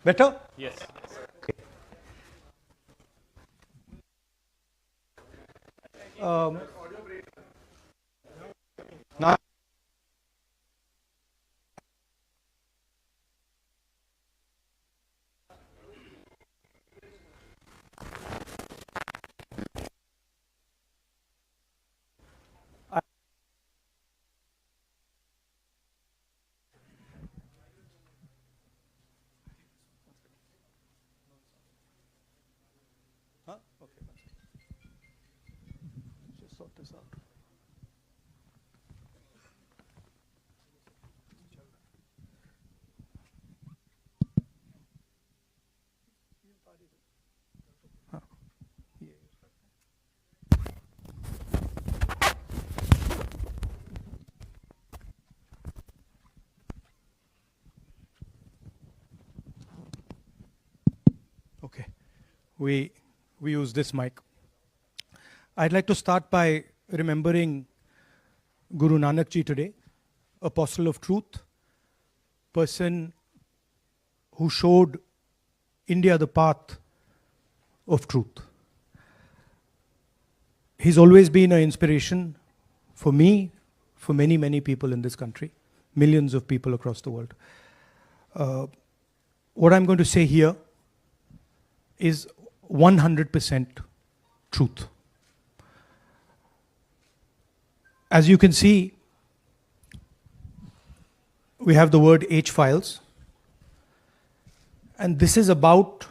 Better? Yes. Okay. Now, okay. Just sort this out. Okay. We use this mic. I'd like to start by remembering Guru Nanak Ji today, apostle of truth, person who showed India the path of truth. He's always been an inspiration for me, for many, many people in this country, millions of people across the world. What I'm going to say here is 100% truth. As you can see, we have the word H files, and this is about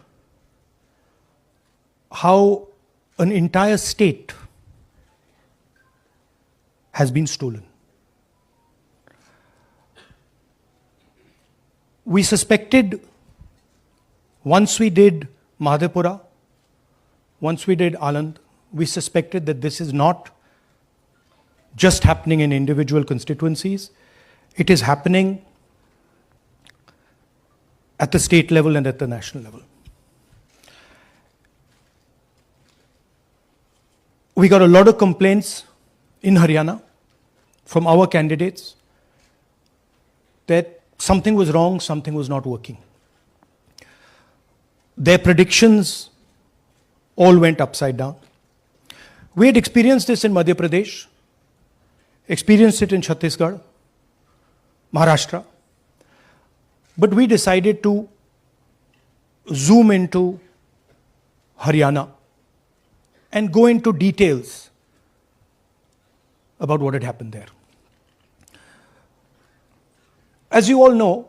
how an entire state has been stolen. We suspected, once we did Madhepura, once we did Aland, we suspected that this is not just happening in individual constituencies, it is happening at the state level and at the national level. We got a lot of complaints in Haryana from our candidates that something was wrong, something was not working. Their predictions all went upside down. We had experienced this in Madhya Pradesh, experienced it in Chhattisgarh, Maharashtra, but we decided to zoom into Haryana and go into details about what had happened there. As you all know,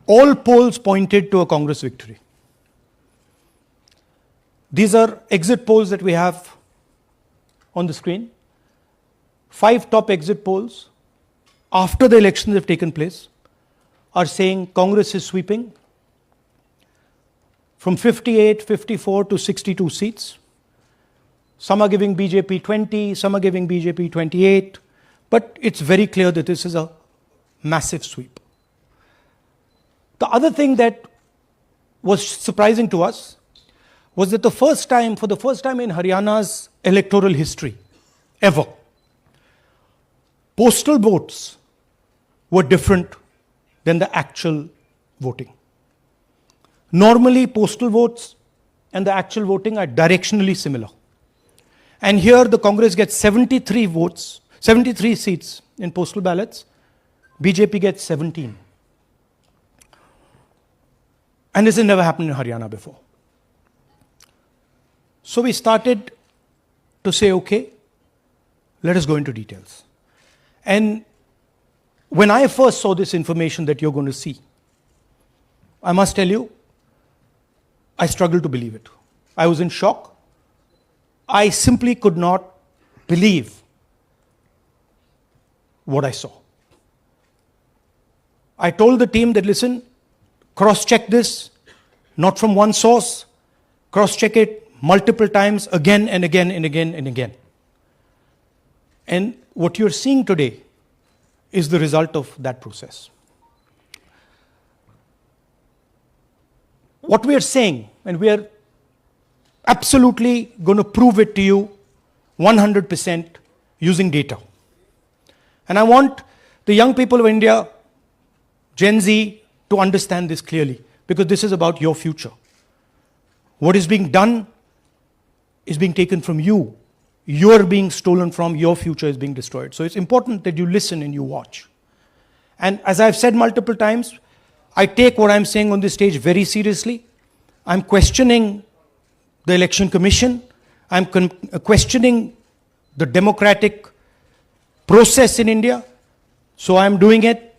all polls pointed to a Congress victory. These are exit polls that we have on the screen. 5 top exit polls after the elections have taken place are saying Congress is sweeping from 58, 54 to 62 seats. Some are giving BJP 20, some are giving BJP 28, but it's very clear that this is a massive sweep. The other thing that was surprising to us was that for the first time in Haryana's electoral history, ever, postal votes were different than the actual voting. Normally, postal votes and the actual voting are directionally similar. And here the Congress gets 73 votes, 73 seats in postal ballots, BJP gets 17. And this has never happened in Haryana before. So we started to say, okay, let us go into details. And when I first saw this information that you're going to see, I must tell you, I struggled to believe it. I was in shock. I simply could not believe what I saw. I told the team that, listen, cross-check this, not from one source, cross-check it multiple times, again and again and again and again. And what you're seeing today is the result of that process. What we are saying, and we are absolutely going to prove it to you 100% using data. And I want the young people of India, Gen Z to understand this clearly, because this is about your future. What is being done is being taken from you. You're being stolen from, your future is being destroyed. So it's important that you listen and you watch. And as I've said multiple times, I take what I'm saying on this stage very seriously. I'm questioning the Election Commission. I'm questioning the democratic process in India. So I'm doing it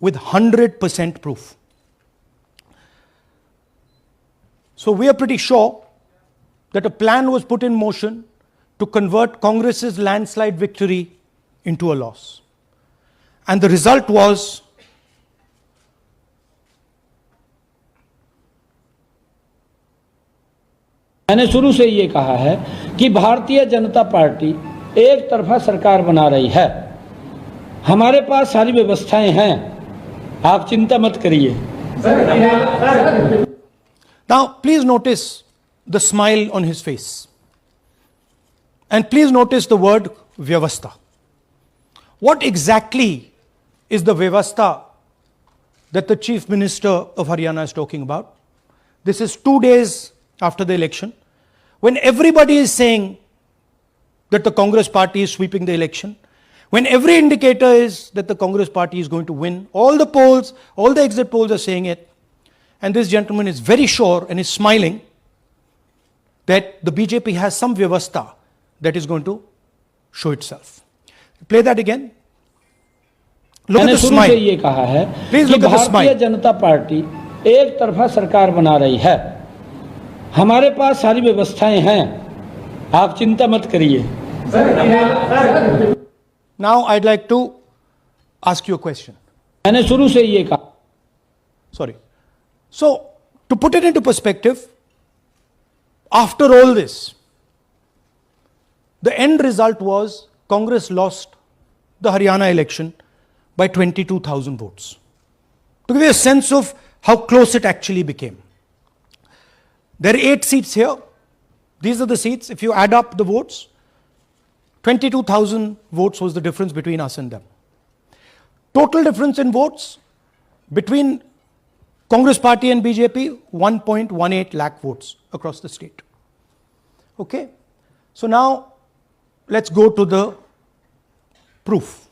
with 100% proof. So we are pretty sure that a plan was put in motion to convert Congress's landslide victory into a loss. And the result was मैंने शुरू से ये कहा है कि Bharatiya Janata party एक तरफा सरकार बना रही है। हमारे पास सारी व्यवस्थाएं हैं, आप चिंता मत करिए। Now, please notice the smile on his face. And please notice the word Vyavastha. What exactly is the Vyavastha that the Chief Minister of Haryana is talking about? This is 2 days after the election, when everybody is saying that the Congress party is sweeping the election, when every indicator is that the Congress party is going to win, all the polls, all the exit polls are saying it, and this gentleman is very sure and is smiling that the BJP has some Vyavastha that is going to show itself. Play that again. Look at the smile. ये कहा है Please कि look at the smile. Bharatiya Janata party एक तरफा सरकार बना रही है। हमारे पास सारी व्यवस्थाएं हैं, आप चिंता मत करिए। Now I'd like to ask you a question. मैंने शुरू से ये कहा। Sorry. So, to put it into perspective, after all this, the end result was Congress lost the Haryana election by 22,000 votes. To give you a sense of how close it actually became. There are 8 seats here. These are the seats. If you add up the votes, 22,000 votes was the difference between us and them. Total difference in votes between Congress party and BJP, 1.18 lakh votes across the state. Okay? So now, let's go to the proof.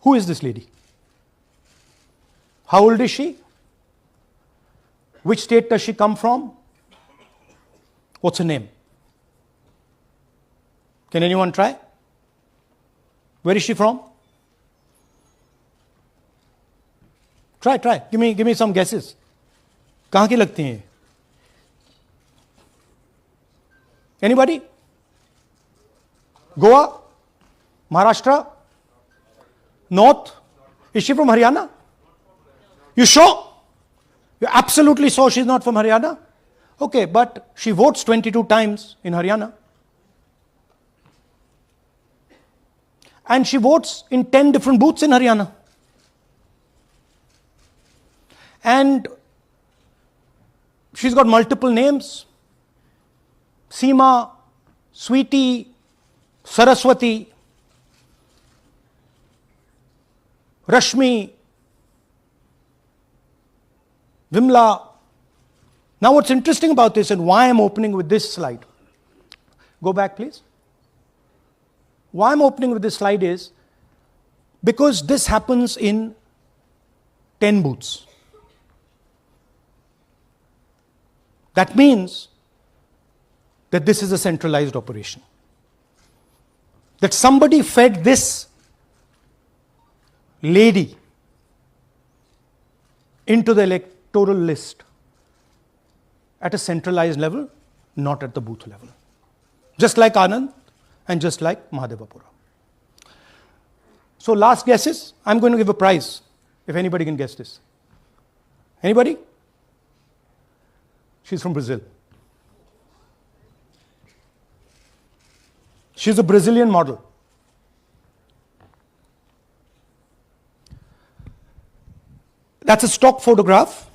Who is this lady? How old is she? Which state does she come from? What's her name? Can anyone try? Where is she from? Try. Give me some guesses. कहाँ की लगती हैं? Anybody? Goa? Maharashtra? North? Is she from Haryana? You sure? You're absolutely sure she's not from Haryana? Okay, but she votes 22 times in Haryana. And she votes in 10 different booths in Haryana. And she's got multiple names. Seema, Sweetie, Saraswati, Rashmi, Vimla. Now what's interesting about this and why I'm opening with this slide. Go back please. Why I'm opening with this slide is because this happens in 10 booths. That means that this is a centralized operation. That somebody fed this lady into the electoral list at a centralized level, not at the booth level. Just like Anand and just like Mahadevapura. So last guesses, I'm going to give a prize if anybody can guess this. Anybody? She's from Brazil. She's a Brazilian model. That's a stock photograph.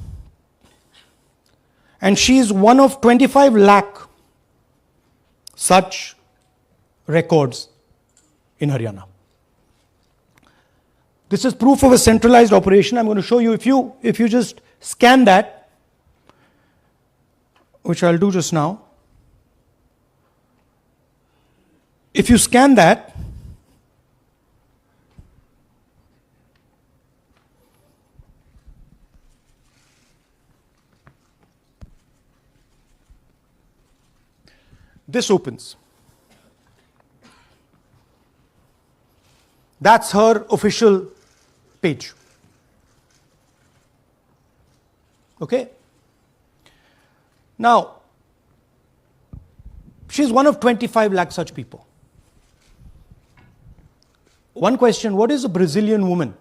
And she's one of 25 lakh such records in Haryana. This is proof of a centralized operation. I'm going to show you, if you just scan that, which I'll do just now. If you scan that, this opens. That's her official page. Okay? Now, she's one of 25 lakh such people. One question, what is a Brazilian woman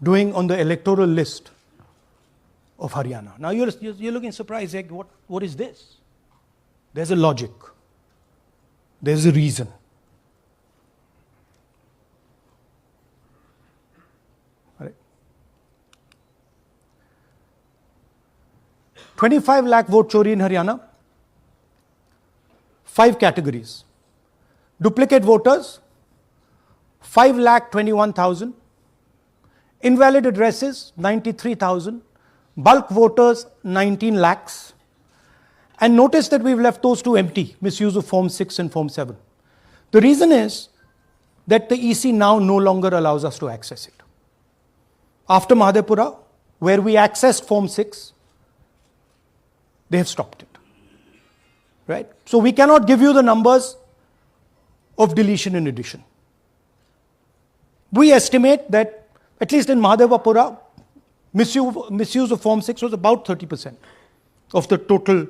doing on the electoral list of Haryana? Now you're looking surprised, like, what is this? There's a logic. There's a reason. All right. 25 lakh vote chori in Haryana. 5 categories. Duplicate voters, 5,21,000. Invalid addresses, 93,000. Bulk voters, 19 lakhs. And notice that we've left those two empty, misuse of Form 6 and Form 7. The reason is that the EC now no longer allows us to access it. After Mahadevpura, where we accessed Form 6, they have stopped it. Right? So we cannot give you the numbers of deletion and addition. We estimate that, at least in Mahadevpura, misuse of Form 6 was about 30% of the total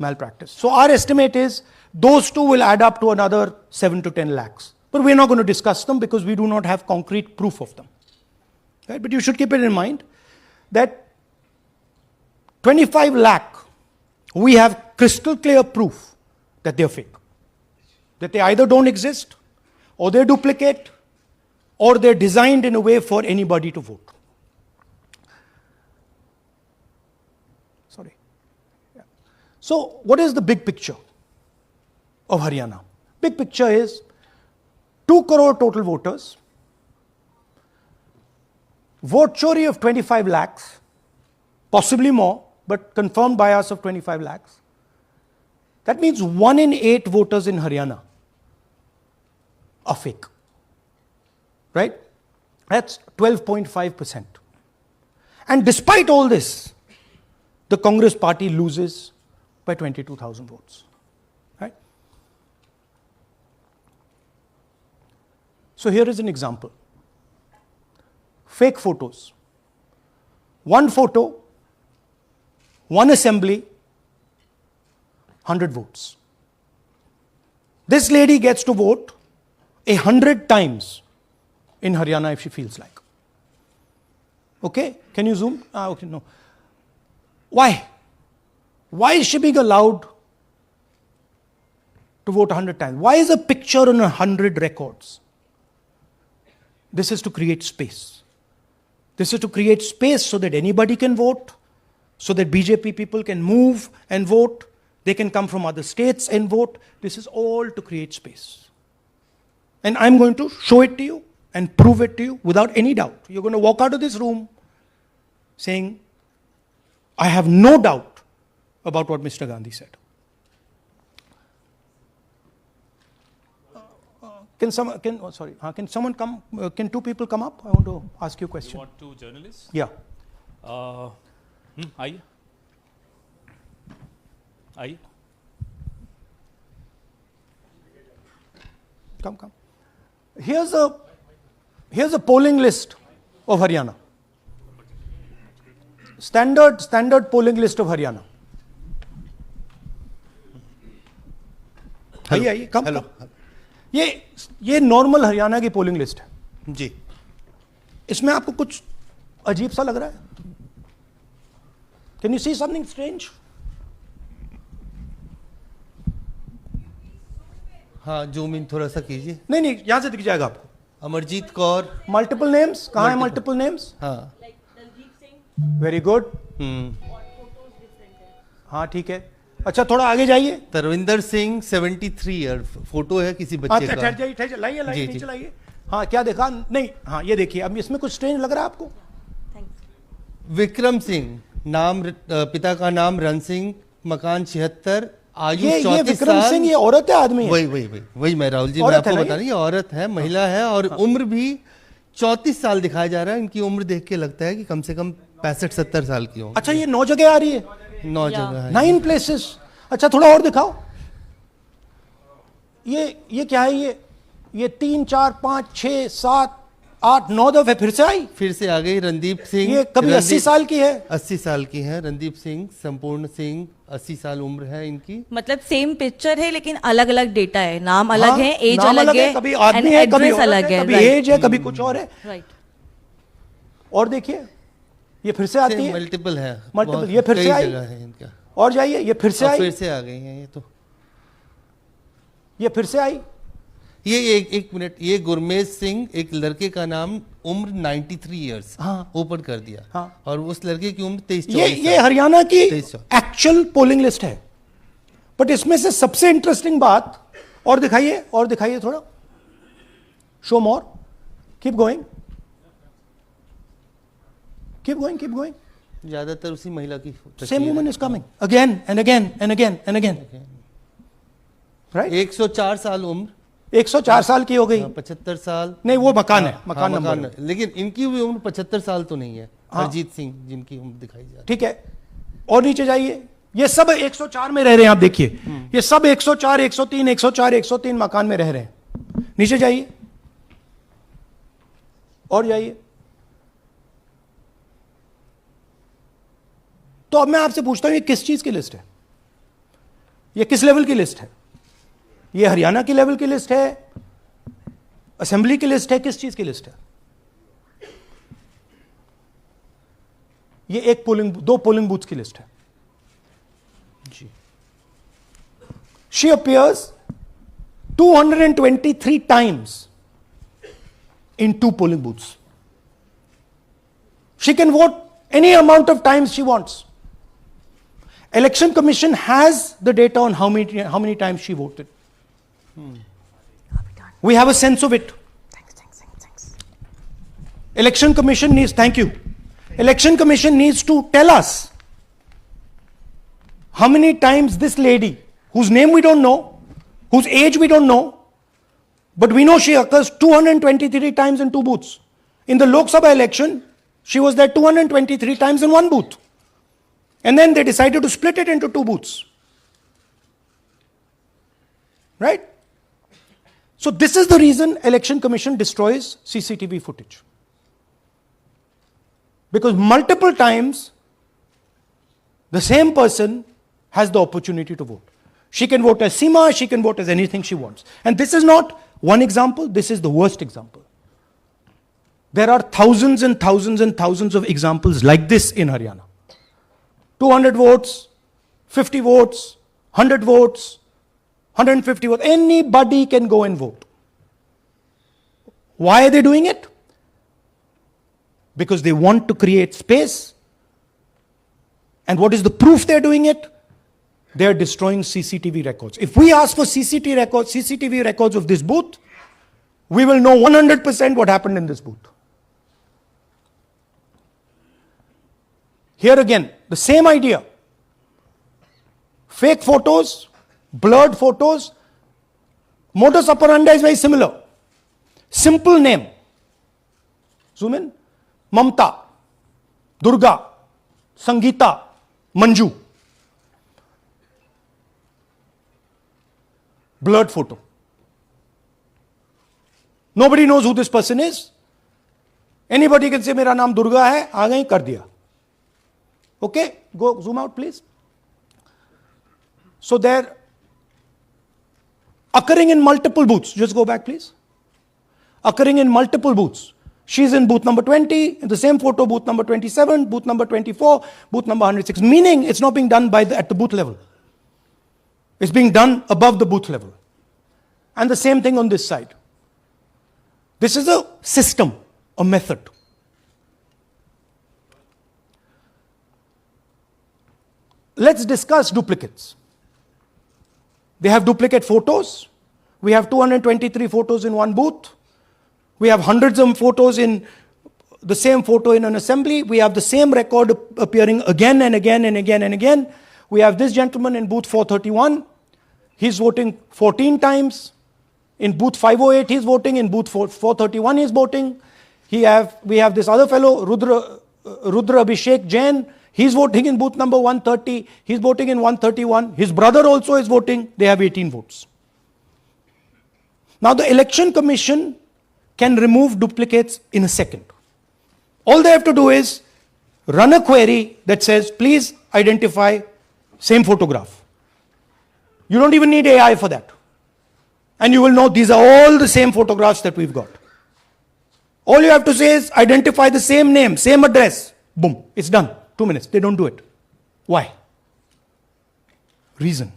malpractice. So our estimate is those two will add up to another 7 to 10 lakhs. But we're not going to discuss them because we do not have concrete proof of them. Right? But you should keep it in mind that 25 lakh, we have crystal clear proof that they're fake. That they either don't exist, or they're duplicate, or they're designed in a way for anybody to vote. Sorry. Yeah. So, what is the big picture of Haryana? Big picture is 2 crore total voters, vote chori of 25 lakhs, possibly more, but confirmed bias of 25 lakhs. That means 1 in 8 voters in Haryana are fake. Right? That's 12.5%. And despite all this, the Congress party loses by 22,000 votes. Right? So here is an example. Fake photos. One photo, one assembly, 100 votes. This lady gets to vote 100 times in Haryana if she feels like. Okay? Can you zoom? Okay, no. Why? Why is she being allowed to vote 100 times? Why is a picture on 100 records? This is to create space. This is to create space so that anybody can vote, so that BJP people can move and vote. They can come from other states and vote. This is all to create space. And I'm going to show it to you and prove it to you without any doubt. You're going to walk out of this room saying, I have no doubt about what Mr. Gandhi said. Can someone come? Can 2 people come up? I want to ask you a question. You want 2 journalists? Yeah. Aye. Come. Here's a polling list of Haryana. Standard polling list of Haryana. आइए कम ये normal Haryana की polling list है जी. इसमें आपको कुछ अजीब सा लग रहा है? Can you see something strange? हाँ, जूम इन थोड़ा सा कीजिए. नहीं यहां से दिख जाएगा आपको. अमरजीत कौर. Multiple names. कहाँ है मल्टीपल नेम्स? हाँ. Very good. हाँ ठीक है. अच्छा थोड़ा आगे जाइए. तरविंदर सिंह 73 ईयर. फोटो है किसी बच्चे का. ठहर जाइए लाइए नीचे लाइए. हाँ क्या देखा नहीं, हाँ ये देखिए, अब इसमें कुछ स्ट्रेंज लग रहा है आपको? विक्रम सिंह, नाम पिता का नाम रण सिंह, मकान 76, आयु ये 34 विक्रम साल। सिंह ये औरत है आदमी है? वही मैं राहुल जी, मैं औरत है आपको ना बता ये? रही, ये औरत है, महिला है, और उम्र भी 34 साल दिखाया जा रहा है। इनकी उम्र देख के लगता है कि कम से कम 65-70 साल की होंगी। अच्छा, ये 9 जगह आ रही है, 9 जगह है। 9 प्लेसेस। अच्छा थोड़ा और दिखाओ, ये क्या है? ये 3 4 5 6 7 8 9 दफे फिर से आई। फिर से आ गई रणदीप सिंह। ये कभी 80 साल की है, 80 साल की है रणदीप सिंह, संपूर्ण सिंह, 80 साल उम्र है इनकी। मतलब सेम पिक्चर है लेकिन अलग अलग डेटा है, नाम अलग हाँ, है, एज नाम अलग है, कभी आदमी है, कभी औरत अलग है, है, कभी right, एज है, कभी कुछ और है। राइट। और देखिए ये फिर से आती है, मल्टीपल है, मल्टीपल, बहुत- ये फिर कई से आई। जगह है इनका। और जाइए, ये फिर से अब आई, फिर से आ गई हैं ये तो। ये फिर से आई। ये एक मिनट, ये गुरमेज सिंह, एक लड़के का नाम, उम्र 93 इयर्स, हाँ। ओपन कर दिया। हाँ। और उस लड़के की उम्र 23 ये हरियाणा की 23 एक्चुअल पोलिंग लिस्ट है। बट इसमें से सबसे इंटरेस्टिंग बात, और दिखाइए थोड़ा, शो मोर, कीप गोइंग, ज्यादातर उसी महिला की same woman is coming again and again and again and again, right? 104 साल उम्र, 104 साल की हो गई। 75 साल। नहीं वो मकान है, हाँ, मकान नंबर है। है। लेकिन इनकी भी उम्र 75 साल तो नहीं है। हाँ। हरजीत सिंह जिनकी उम्र दिखाई जा रही ठीक है, और नीचे जाइए, ये सब 104 में रह रहे हैं, आप देखिए ये सब 104 103 104 103 मकान में रह रहे हैं। नीचे जाइए और जाइए। तो अब मैं आपसे पूछता हूं, ये किस चीज की लिस्ट है? ये किस लेवल की लिस्ट है? ये हरियाणा की लेवल की लिस्ट है, असेंबली की लिस्ट है, किस चीज की लिस्ट है? ये दो पोलिंग बूथ्स की लिस्ट है जी। She appears 223 times in 2 polling booths. She can vote any amount of times she wants. Election Commission has the data on how many times she voted. We have a sense of it. Thanks. Election Commission needs, thank you. Election Commission needs to tell us how many times this lady, whose name we don't know, whose age we don't know, but we know she occurs 223 times in 2 booths. In the Lok Sabha election, she was there 223 times in 1 booth. And then they decided to split it into 2 booths. Right? So this is the reason Election Commission destroys CCTV footage. Because multiple times the same person has the opportunity to vote. She can vote as Seema, she can vote as anything she wants. And this is not one example, this is the worst example. There are thousands and thousands and thousands of examples like this in Haryana. 200 votes, 50 votes, 100 votes, 150 votes. Anybody can go and vote. Why are they doing it? Because they want to create space. And what is the proof they're doing it? They're destroying CCTV records. If we ask for CCTV records of this booth, we will know 100% what happened in this booth. Here again, the same idea. Fake photos, blurred photos, modus operandi is very similar. Simple name. Zoom in. Mamta, Durga, Sangeeta, Manju. Blurred photo. Nobody knows who this person is. Anybody can say, मेरा नाम दुर्गा है, आ गई, कर दिया. Okay, go zoom out please. So they're occurring in multiple booths. Just go back please. Occurring in multiple booths. She's in booth number 20, in the same photo, booth number 27, booth number 24, booth number 106. Meaning it's not being done at the booth level. It's being done above the booth level. And the same thing on this side. This is a system, a method. Let's discuss duplicates. They have duplicate photos. We have 223 photos in 1 booth. We have hundreds of photos in the same photo in an assembly. We have the same record appearing again and again and again and again. We have this gentleman in booth 431. He's voting 14 times. In booth 508, he's voting. In booth 431, he's voting. We have this other fellow, Rudra Abhishek Jain. He's voting in booth number 130. He's voting in 131. His brother also is voting. They have 18 votes. Now, the Election Commission can remove duplicates in a second. All they have to do is run a query that says, please identify same photograph. You don't even need AI for that. And you will know these are all the same photographs that we've got. All you have to say is identify the same name, same address. Boom, it's done. 2 minutes. They don't do it. Why? Reason.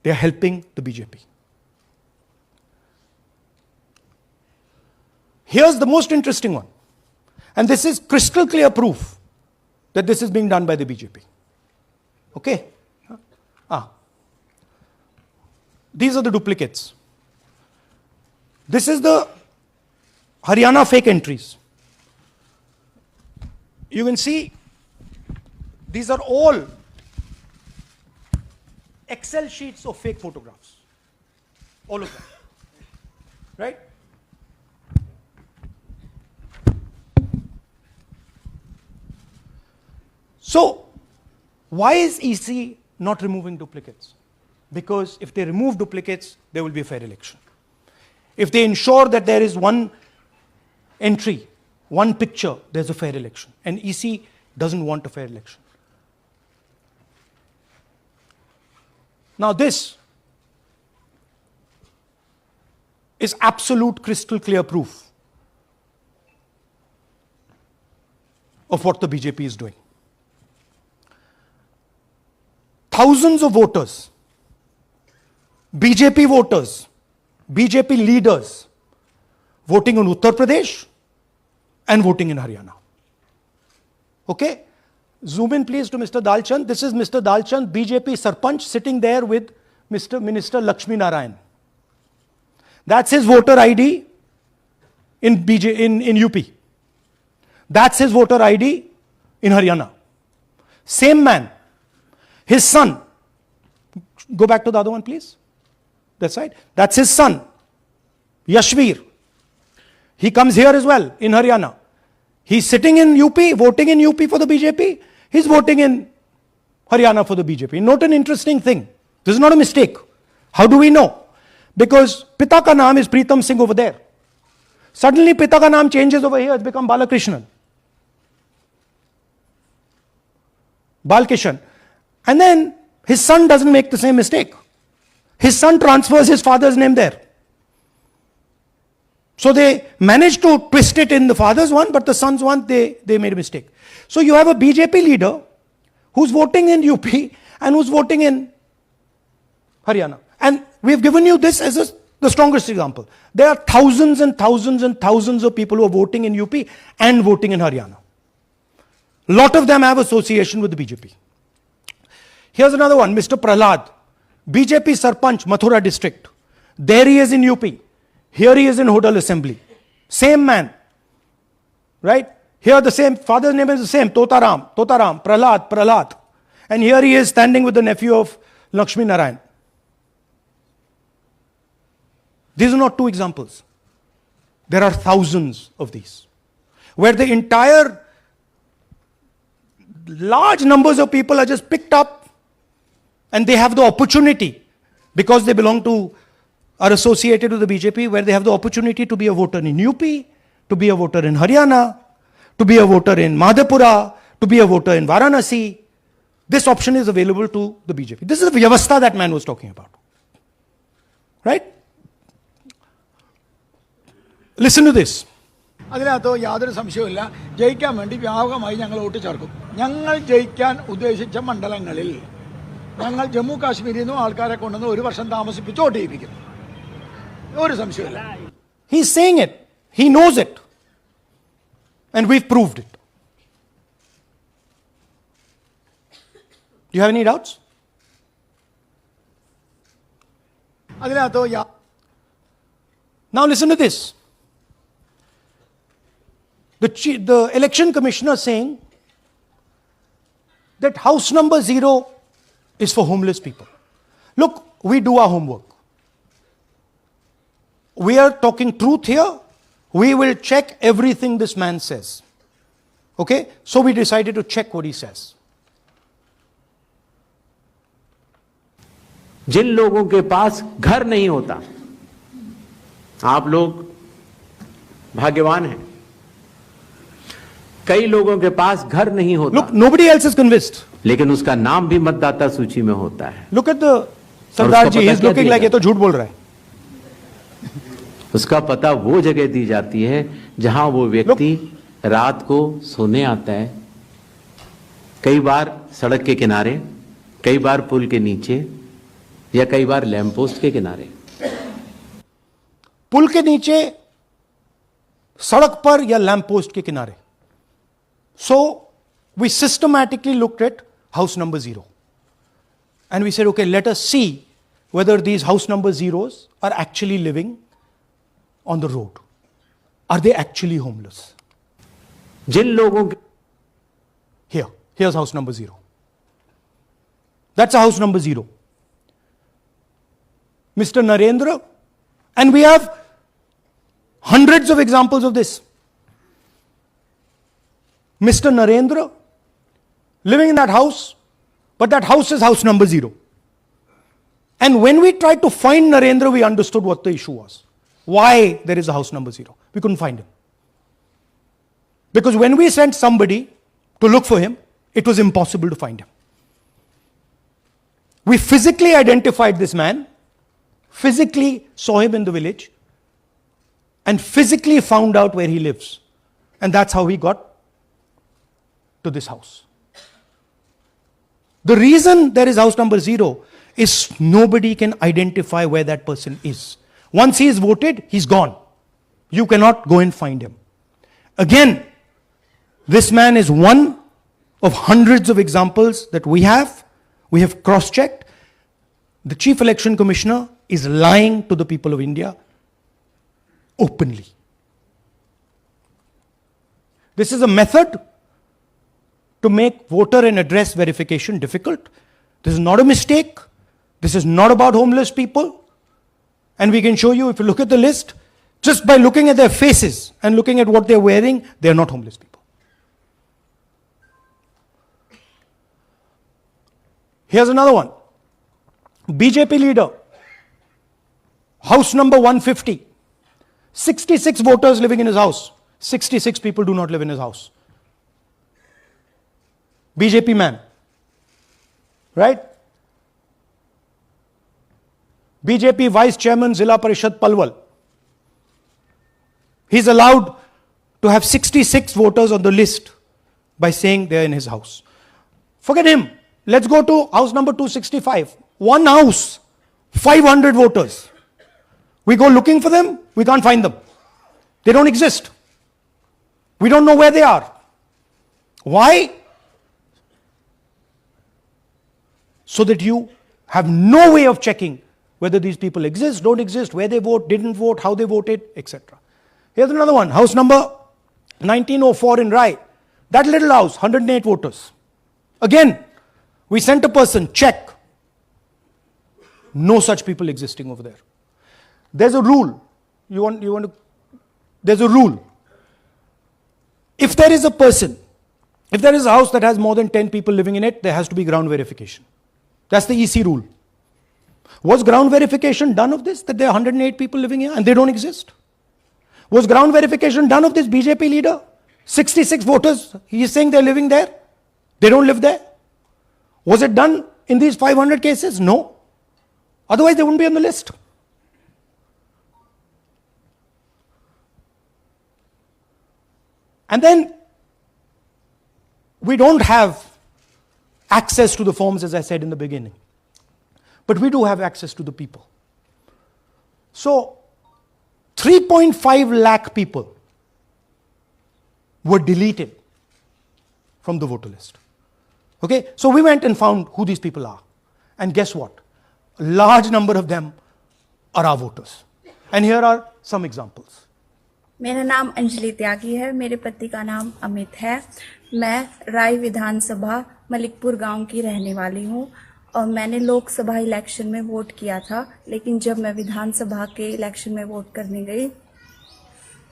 They are helping the BJP. Here's the most interesting one. And this is crystal clear proof that this is being done by the BJP. Okay? These are the duplicates. This is the Haryana fake entries. You can see these are all Excel sheets of fake photographs. All of them. Right? So, why is EC not removing duplicates? Because if they remove duplicates, there will be a fair election. If they ensure that there is one entry, one picture, there's a fair election. And EC doesn't want a fair election. Now this is absolute crystal clear proof of what the BJP is doing. Thousands of voters, BJP voters, BJP leaders voting in Uttar Pradesh and voting in Haryana. Okay? Zoom in please to Mr. Dalchand. This is Mr. Dalchand, BJP Sarpanch, sitting there with Mr. Minister Lakshmi Narayan. That's his voter ID in UP. That's his voter ID in Haryana. Same man. His son. Go back to the other one, please. That's right. That's his son, Yashveer. He comes here as well in Haryana. He's sitting in UP, voting in UP for the BJP. He's voting in Haryana for the BJP. Note an interesting thing. This is not a mistake. How do we know? Because Pita ka naam is Pritam Singh over there. Suddenly Pita ka naam changes over here. It's become Balakrishnan. Balkishan. And then his son doesn't make the same mistake. His son transfers his father's name there. So they managed to twist it in the father's one, but the son's one, they made a mistake. So you have a BJP leader who's voting in UP and who's voting in Haryana. And we've given you this as the strongest example. There are thousands and thousands and thousands of people who are voting in UP and voting in Haryana. A lot of them have association with the BJP. Here's another one, Mr. Prahlad, BJP Sarpanch, Mathura district. There he is in UP. Here he is in Hodal Assembly. Same man. Right? Here the same, father's name is the same, Totaram, Prahlad. And here he is standing with the nephew of Lakshmi Narayan. These are not two examples. There are thousands of these. Where the entire large numbers of people are just picked up and they have the opportunity, because they belong to, are associated with the BJP, where they have the opportunity to be a voter in UP, to be a voter in Haryana, to be a voter in Madhepura, to be a voter in Varanasi. This option is available to the BJP. This is the Vyavastha that man was talking about. Right? Listen to this. അതിനകത്ത് യാതൊരു സംശയവുമില്ല. ജയിക്കാൻ വേണ്ടി വ്യാപകമായി ഞങ്ങൾ vote ചേർക്കും. ഞങ്ങൾ ജയിക്കാൻ ഉദ്ദേശിച്ച മണ്ഡലങ്ങളിൽ ഞങ്ങൾ ജമ്മു കാശ്മീരിൽ നിന്നും ആൾക്കാരെ കൊണ്ടുവന്ന് ഒരു വർഷം താമസിപ്പിച്ച് വോട്ട് ചെയ്യിപ്പിക്കും. ഒരു സംശയവുമില്ല. He's saying it. He knows it. And we've proved it. Do you have any doubts? അതിനകത്ത് Now listen to this. The election commissioner saying that house number 0 is for homeless people. Look, we do our homework. We are talking truth here. We will check everything this man says. Okay? So we decided to check what he says. जिन लोगों के पास घर नहीं होता, आप लोग भाग्यवान हैं. कई लोगों के पास घर नहीं होता. Look, nobody else is convinced. लेकिन उसका नाम भी मतदाता सूची में होता है. Look at the Sardar ji, he's looking like ये तो झूठ बोल रहा है. उसका पता वो जगह दी जाती है जहां वो व्यक्ति रात को सोने आता है. कई बार सड़क के किनारे, कई बार पुल के नीचे, या कई बार लैंप पोस्ट के किनारे. पुल के नीचे, सड़क पर या लैंप पोस्ट के किनारे. So we systematically looked at house number 0. And we said, okay, let us see whether these house number 0s are actually living on the road. Are they actually homeless? जिन लोगों के Here's house number 0. That's a house number 0. Mr. Narendra, and we have hundreds of examples of this. Mr. Narendra living in that house, but that house is house number 0. And when we tried to find Narendra, we understood what the issue was. Why there is a house number 0. We couldn't find him. Because when we sent somebody to look for him, it was impossible to find him. We physically identified this man, physically saw him in the village, and physically found out where he lives. And that's how he got to this house. The reason there is house number 0 is nobody can identify where that person is. Once he is voted, he's gone. You cannot go and find him. Again, this man is one of hundreds of examples that we have. We have cross-checked. The Chief Election Commissioner is lying to the people of India openly. This is a method to make voter and address verification difficult. This is not a mistake. This is not about homeless people. And we can show you, if you look at the list, just by looking at their faces and looking at what they're wearing, they're not homeless people. Here's another one. BJP leader, house number 150. 66 voters living in his house. 66 people do not live in his house. BJP man. Right? BJP Vice Chairman Zilla Parishad Palwal. He's allowed to have 66 voters on the list by saying they're in his house. Forget him. Let's go to house number 265. One house, 500 voters. We go looking for them, we can't find them. They don't exist. We don't know where they are. Why? So that you have no way of checking whether these people exist, don't exist, where they vote, didn't vote, how they voted, etc. Here's another one, house number 1904 in Rai. That little house, 108 voters. Again, we sent a person, check. No such people existing over there. There's a rule. There's a rule. If there is a person, if there is a house that has more than 10 people living in it, there has to be ground verification. That's the EC rule. Was ground verification done of this, that there are 108 people living here and they don't exist? Was ground verification done of this BJP leader? 66 voters, he is saying they're living there. They don't live there. Was it done in these 500 cases? No. Otherwise they wouldn't be on the list. And then we don't have access to the forms, as I said in the beginning. But we do have access to the people. So 3.5 lakh people were deleted from the voter list. Okay, so we went and found who these people are. And guess what? A large number of them are our voters. And here are some examples. मेरा नाम अंजलि त्यागी है। मेरे पति का नाम अमित है। मैं राय विधानसभा मलिकपुर गांव की रहने वाली हूं और मैंने लोकसभा इलेक्शन में वोट किया था, लेकिन जब मैं विधानसभा के इलेक्शन में वोट करने गई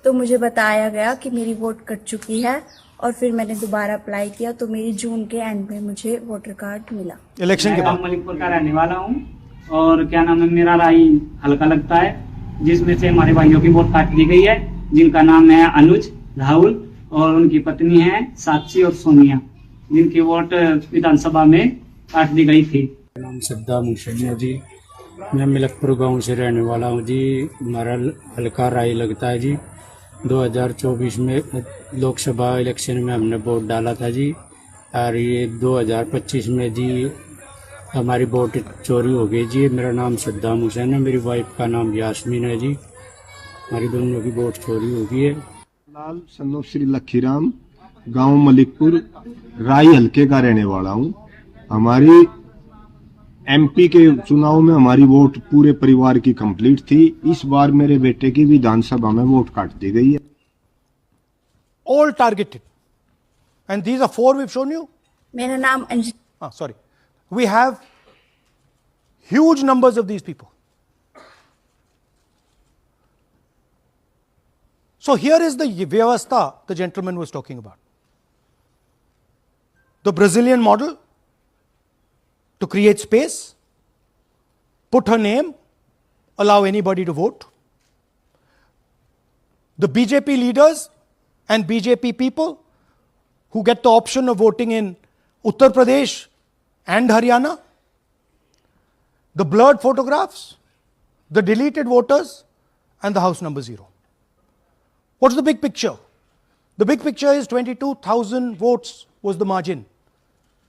तो मुझे बताया गया कि मेरी वोट कट चुकी है और फिर मैंने दोबारा अप्लाई किया तो मेरी जून के एंड में मुझे वोटर कार्ड मिला। इलेक्शन के मैं बाद मलिकपुर का रहने वाला हूँ और क्या नाम है, मेरा राय हल्का लगता है, जिसमें से हमारे भाइयों की वोट काट दी गई है, जिनका नाम है अनुज, राहुल और उनकी पत्नी है साक्षी और सोनिया, जिनकी वोट विधानसभा में काट दी गई थी। नाम सद्दाम हुसैन है जी। मैं मलिकपुर गांव से रहने वाला हूँ जी। हमारा हल्का राय लगता है जी। 2024 में लोकसभा इलेक्शन में हमने वोट डाला था जी, और ये 2025 में जी हमारी वोट चोरी हो गई जी। मेरा नाम सद्दाम हुसैन है, मेरी वाइफ का नाम यास्मीन है जी। हमारी दोनों की वोट चोरी हो गई है। लाल सन्नो श्री लखीराम, गांव मलिकपुर, राय हल्के का रहने वाला हूं। हमारी एमपी के चुनाव में हमारी वोट पूरे परिवार की कंप्लीट थी। इस बार मेरे बेटे की विधानसभा में वोट काट दी गई है। all targeted, and these are 4 we've shown you. मेरा नाम Anjali. Sorry, we have huge numbers of these people. So here is the vyavastha the gentleman was talking about. The Brazilian model to create space, put her name, allow anybody to vote. The BJP leaders and BJP people who get the option of voting in Uttar Pradesh and Haryana. The blurred photographs, the deleted voters, and the house number 0. What's the big picture? The big picture is 22,000 votes was the margin.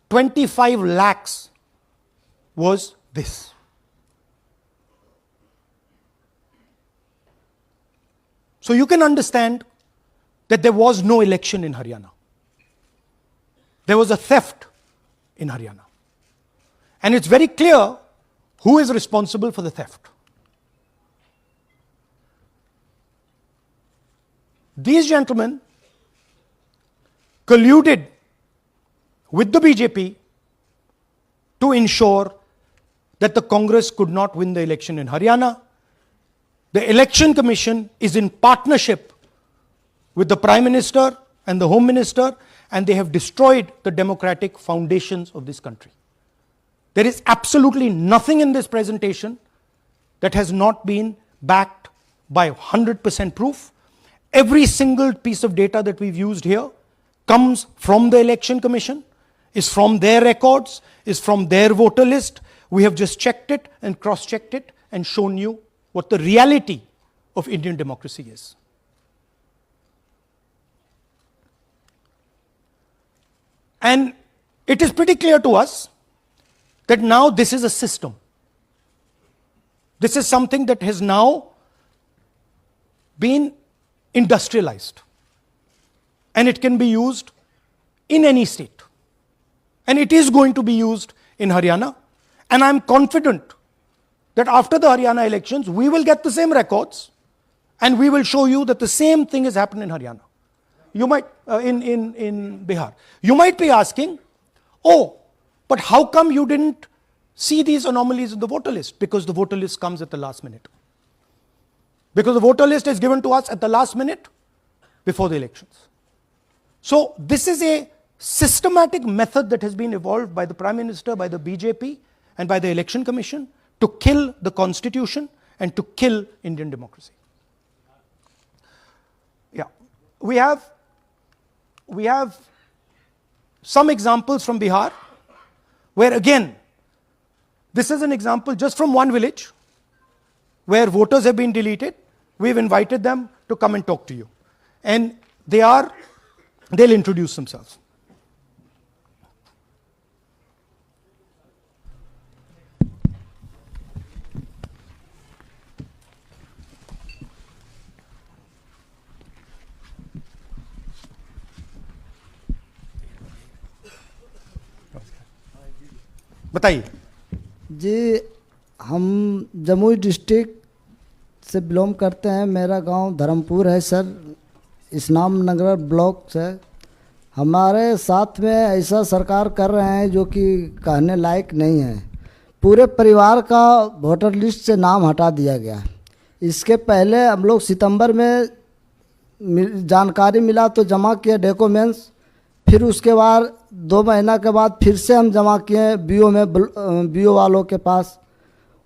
25 lakhs was this. So you can understand that there was no election in Haryana. There was a theft in Haryana. And it's very clear who is responsible for the theft. These gentlemen colluded with the BJP to ensure that the Congress could not win the election in Haryana. The Election Commission is in partnership with the Prime Minister and the Home Minister, and they have destroyed the democratic foundations of this country. There is absolutely nothing in this presentation that has not been backed by 100% proof. Every single piece of data that we've used here comes from the Election Commission, is from their records, is from their voter list. We have just checked it and cross-checked it and shown you what the reality of Indian democracy is. And it is pretty clear to us that now this is a system. This is something that has now been industrialized. And it can be used in any state. And it is going to be used in Haryana. And I'm confident that after the Haryana elections, we will get the same records and we will show you that the same thing has happened in Haryana. You might, in Bihar. You might be asking, oh, but how come you didn't see these anomalies in the voter list? Because the voter list comes at the last minute. Because the voter list is given to us at the last minute before the elections. So this is a systematic method that has been evolved by the Prime Minister, by the BJP, and by the Election Commission to kill the Constitution and to kill Indian democracy. Yeah, we have some examples from Bihar where again, this is an example just from one village where voters have been deleted. We've invited them to come and talk to you. And they'll introduce themselves. बताइए जी, हम Jamui district से belong करते हैं। मेरा गांव धर्मपुर है sir, इस्लाम नगर block से। हमारे साथ में ऐसा सरकार कर रहे हैं जो कि कहने लायक नहीं है। पूरे परिवार का वोटर लिस्ट से नाम हटा दिया गया। इसके पहले हम लोग सितंबर में जानकारी मिला तो जमा किए डॉक्यूमेंट्स, फिर उसके बाद 2 महीना के बाद फिर से हम जमा किए बीओ में, बीओ वालों के पास।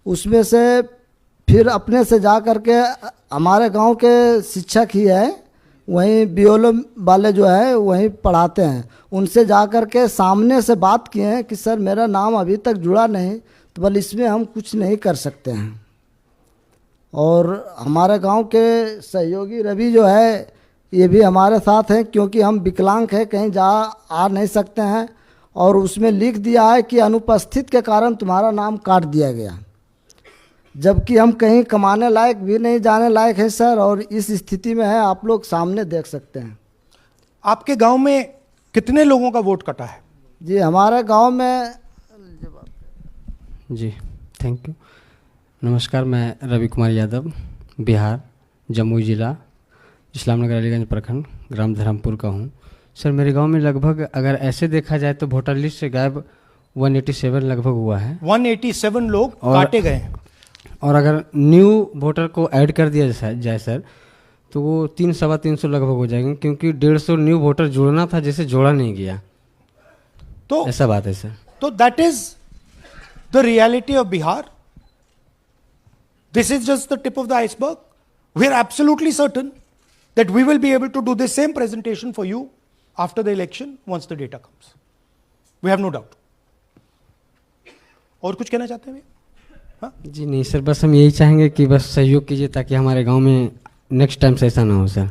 उसमें से फिर अपने से जा कर के हमारे गांव के शिक्षक ही है, वहीं बीओलो वाले जो है वहीं पढ़ाते हैं, उनसे जा कर के सामने से बात किए हैं कि सर मेरा नाम अभी तक जुड़ा नहीं, तो बोले इसमें हम कुछ नहीं कर सकते हैं। और हमारे गांव के सहयोगी रवि जो है ये भी हमारे साथ हैं, क्योंकि हम विकलांग हैं, कहीं जा आ नहीं सकते हैं, और उसमें लिख दिया है कि अनुपस्थित के कारण तुम्हारा नाम काट दिया गया, जबकि हम कहीं कमाने लायक भी नहीं जाने लायक है सर। और इस स्थिति में है, आप लोग सामने देख सकते हैं। आपके गांव में कितने लोगों का वोट कटा है? जी हमारे गांव में जी थैंक यू। नमस्कार, मैं रवि कुमार यादव, बिहार, जमुई जिला, इस्लामनगर अलीगंज प्रखंड, ग्राम धर्मपुर का हूँ। सर मेरे गांव में लगभग अगर ऐसे देखा जाए तो वोटर लिस्ट से गायब 187 लगभग हुआ है। 187 लोग काटे गए हैं। और अगर न्यू वोटर को ऐड कर दिया जाए सर तो वो 300-350 लगभग हो जाएंगे, क्योंकि 150 न्यू वोटर जोड़ना था जिसे जोड़ा नहीं गया। तो ऐसा बात है सर। तो that is the reality of Bihar. This is just the tip of the iceberg. We are absolutely certain that we will be able to do the same presentation for you after the election once the data comes. We have no doubt. और कुछ कहना चाहते हैं भैया? जी नहीं sir, बस हम यही चाहेंगे कि बस सहयोग कीजिए ताकि हमारे गांव में नेक्स्ट टाइम से ऐसा ना हो सर।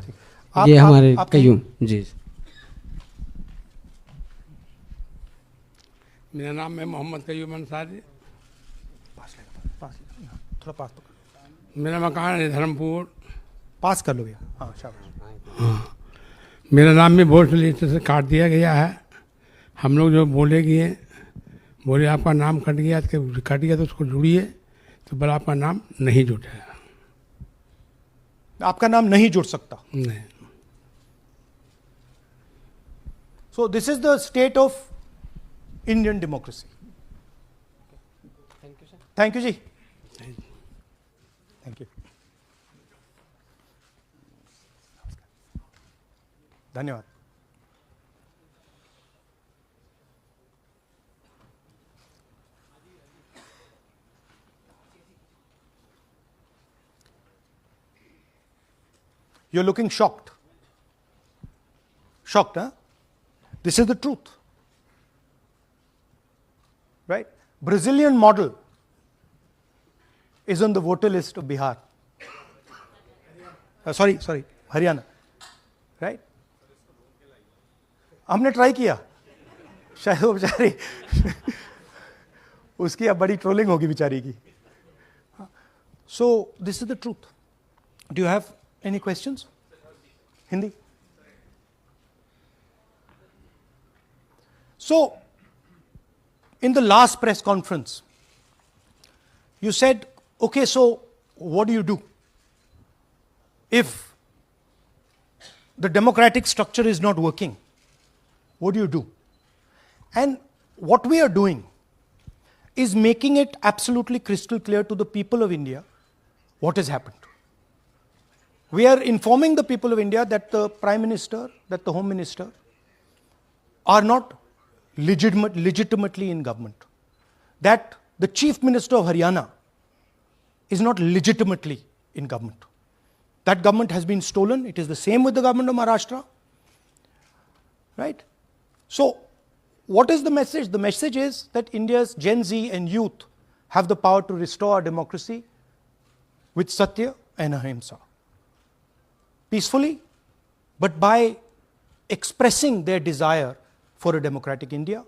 ये हमारे कयूम जी। मेरा नाम है मोहम्मद कयूम अंसारी। थोड़ा पास तो मेरा मकान है धर्मपुर। पास कर लो भैया। हाँ शाबाश। हाँ, मेरा नाम भी वोटर लिस्ट से काट दिया गया है। हम लोग जो बोले आपका नाम कट गया तो उसको जुड़िए, तो बोला आपका नाम नहीं जुटेगा। आपका नाम नहीं जुड़ सकता। नहीं। So this is the state of Indian democracy. Thank you sir. Thank you ji. Thank you. धन्यवाद। You're looking shocked. Shocked, huh? This is the truth. Right? Brazilian model is on the voter list of Bihar. Sorry, Haryana. Right? हमने try किया, शायद वो बेचारी उसकी अब बड़ी trolling होगी बेचारी की। So this is the truth. Do you have any questions? Hindi? So in the last press conference, you said, okay, so what do? If the democratic structure is not working, what do? And what we are doing is making it absolutely crystal clear to the people of India what has happened. We are informing the people of India that the Prime Minister, that the Home Minister are not legitimately in government. That the Chief Minister of Haryana is not legitimately in government. That government has been stolen. It is the same with the government of Maharashtra. Right? So, what is the message? The message is that India's Gen Z and youth have the power to restore our democracy with Satya and Ahimsa. Peacefully, but by expressing their desire for a democratic India,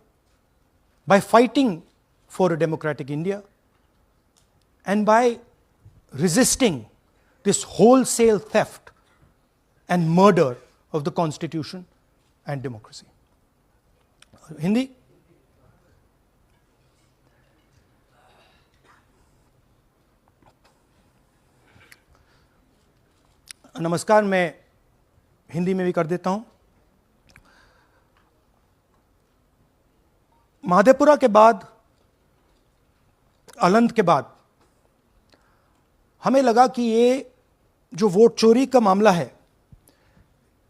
by fighting for a democratic India, and by resisting this wholesale theft and murder of the Constitution and democracy. Hindi? नमस्कार, मैं हिंदी में भी कर देता हूं। महादेपुरा के बाद, अलंध के बाद हमें लगा कि ये जो वोट चोरी का मामला है,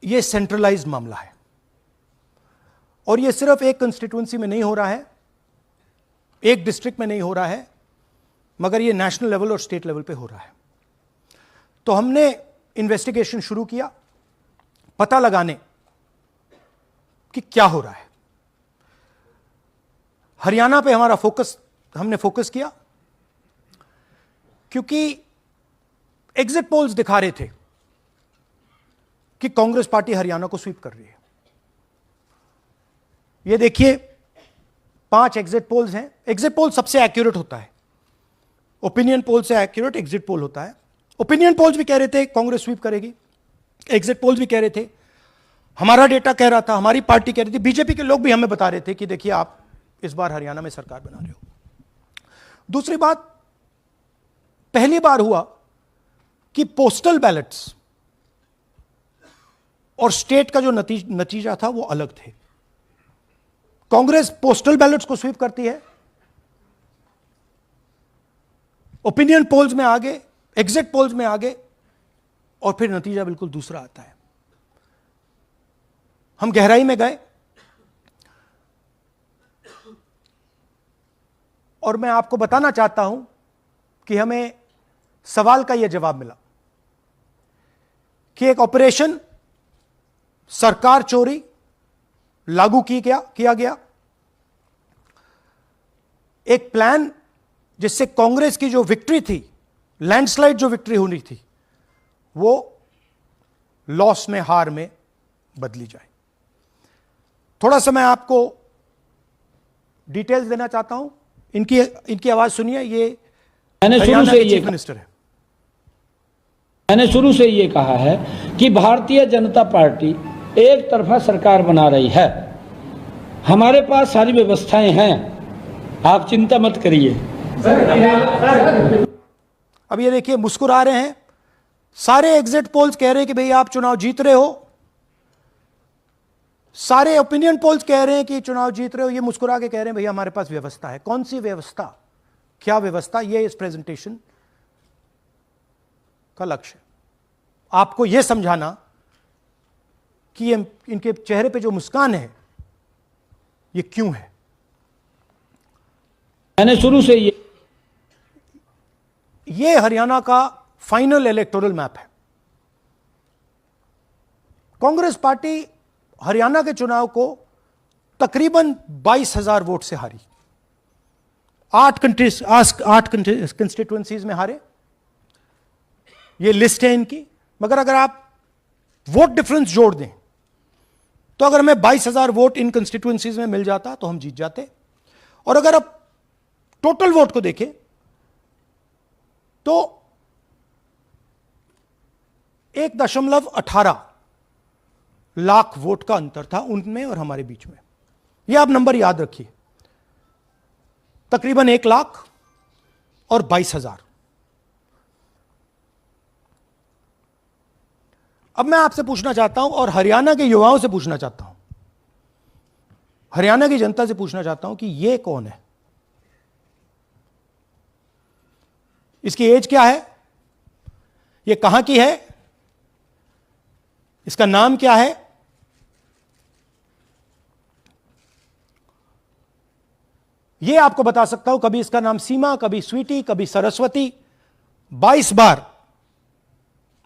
ये सेंट्रलाइज्ड मामला है और ये सिर्फ एक कंस्टिट्यूंसी में नहीं हो रहा है, एक डिस्ट्रिक्ट में नहीं हो रहा है, मगर ये नेशनल लेवल और स्टेट लेवल पे हो रहा है। तो हमने इन्वेस्टिगेशन शुरू किया, पता लगाने कि क्या हो रहा है। हरियाणा पे हमने फोकस किया क्योंकि एग्जिट पोल्स दिखा रहे थे कि कांग्रेस पार्टी हरियाणा को स्वीप कर रही है। ये देखिए 5 एग्जिट पोल्स हैं। एग्जिट पोल सबसे एक्यूरेट होता है, ओपिनियन पोल से एक्यूरेट एग्जिट पोल होता है। ओपिनियन पोल्स भी कह रहे थे कांग्रेस स्वीप करेगी, एग्जिट पोल्स भी कह रहे थे, हमारा डेटा कह रहा था, हमारी पार्टी कह रही थी, बीजेपी के लोग भी हमें बता रहे थे कि देखिए आप इस बार हरियाणा में सरकार बना रहे हो। दूसरी बात, पहली बार हुआ कि पोस्टल बैलेट्स और स्टेट का जो नतीजा था वो अलग थे। कांग्रेस पोस्टल बैलेट्स को स्वीप करती है, ओपिनियन पोल्स में आगे, एग्जिट पोल्स में आगे, और फिर नतीजा बिल्कुल दूसरा आता है। हम गहराई में गए और मैं आपको बताना चाहता हूं कि हमें सवाल का यह जवाब मिला कि एक ऑपरेशन सरकार चोरी लागू किया गया, एक प्लान जिससे कांग्रेस की जो विक्ट्री थी, लैंडस्लाइड जो विक्ट्री होनी थी, वो लॉस में, हार में बदली जाए। थोड़ा सा मैं आपको डिटेल्स देना चाहता हूं। इनकी आवाज सुनिए। ये मैंने शुरू से ये चीफ मिनिस्टर है। मैंने शुरू से ये कहा है कि भारतीय जनता पार्टी एक तरफा सरकार बना रही है। हमारे पास सारी व्यवस्थाएं हैं, आप चिंता मत करिए। अब ये देखिए, मुस्कुरा रहे हैं। सारे एग्जिट पोल्स कह रहे हैं कि भाई आप चुनाव जीत रहे हो, सारे ओपिनियन पोल्स कह रहे हैं कि चुनाव जीत रहे हो। ये मुस्कुरा के कह रहे हैं भैया हमारे पास व्यवस्था है। कौन सी व्यवस्था, क्या व्यवस्था, ये इस प्रेजेंटेशन का लक्ष्य है। आपको यह समझाना कि इनके चेहरे पे जो मुस्कान है ये क्यों है। मैंने शुरू से ये हरियाणा का फाइनल इलेक्टोरल मैप है। कांग्रेस पार्टी हरियाणा के चुनाव को तकरीबन 22,000 वोट से हारी। 8 कंस्टिट्यूएंसीज में हारे। ये लिस्ट है इनकी। मगर अगर आप वोट डिफरेंस जोड़ दें तो अगर हमें 22,000 वोट इन कंस्टिट्यूएंसीज में मिल जाता तो हम जीत जाते। और अगर आप टोटल वोट को देखें तो 1.18 लाख वोट का अंतर था उनमें और हमारे बीच में। यह आप नंबर याद रखिए, तकरीबन 1 लाख और 22,000। अब मैं आपसे पूछना चाहता हूं और हरियाणा के युवाओं से पूछना चाहता हूं, हरियाणा की जनता से पूछना चाहता हूं कि यह कौन है, इसकी एज क्या है, यह कहां की है, इसका नाम क्या है। यह आपको बता सकता हूं, कभी इसका नाम सीमा, कभी स्वीटी, कभी सरस्वती। 22 बार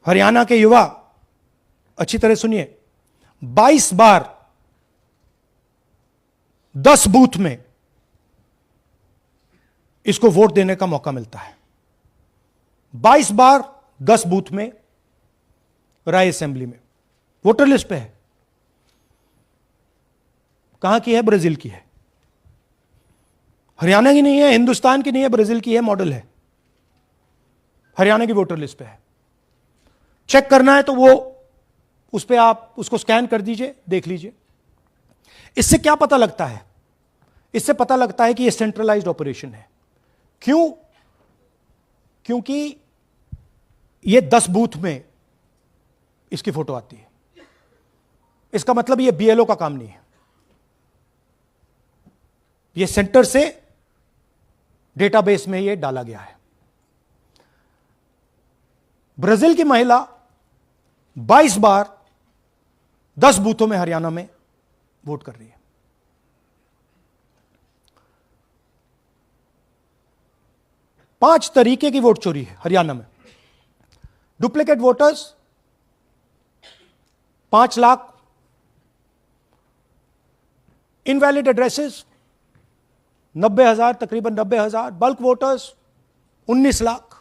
हरियाणा के युवा, अच्छी तरह सुनिए, 22 बार 10 बूथ में इसको वोट देने का मौका मिलता है। 22 बार 10 बूथ में राय असेंबली में वोटर लिस्ट पे है। कहां की है? ब्राजील की है। हरियाणा की नहीं है, हिंदुस्तान की नहीं है, ब्राजील की है, मॉडल है। हरियाणा की वोटर लिस्ट पे है। चेक करना है तो वो उस पे आप उसको स्कैन कर दीजिए, देख लीजिए। इससे क्या पता लगता है? इससे पता लगता है कि यह सेंट्रलाइज्ड ऑपरेशन है। क्यों? क्योंकि यह 10 बूथ में इसकी फोटो आती है। इसका मतलब ये बीएलओ का काम नहीं है, ये सेंटर से डेटाबेस में ये डाला गया है। ब्राजील की महिला 22 बार 10 बूथों में हरियाणा में वोट कर रही है। पांच तरीके की वोट चोरी है हरियाणा में। Duplicate voters 5 lakh, invalid addresses 90,000, तकरीबन 90,000, बल्क वोटर्स 19 लाख।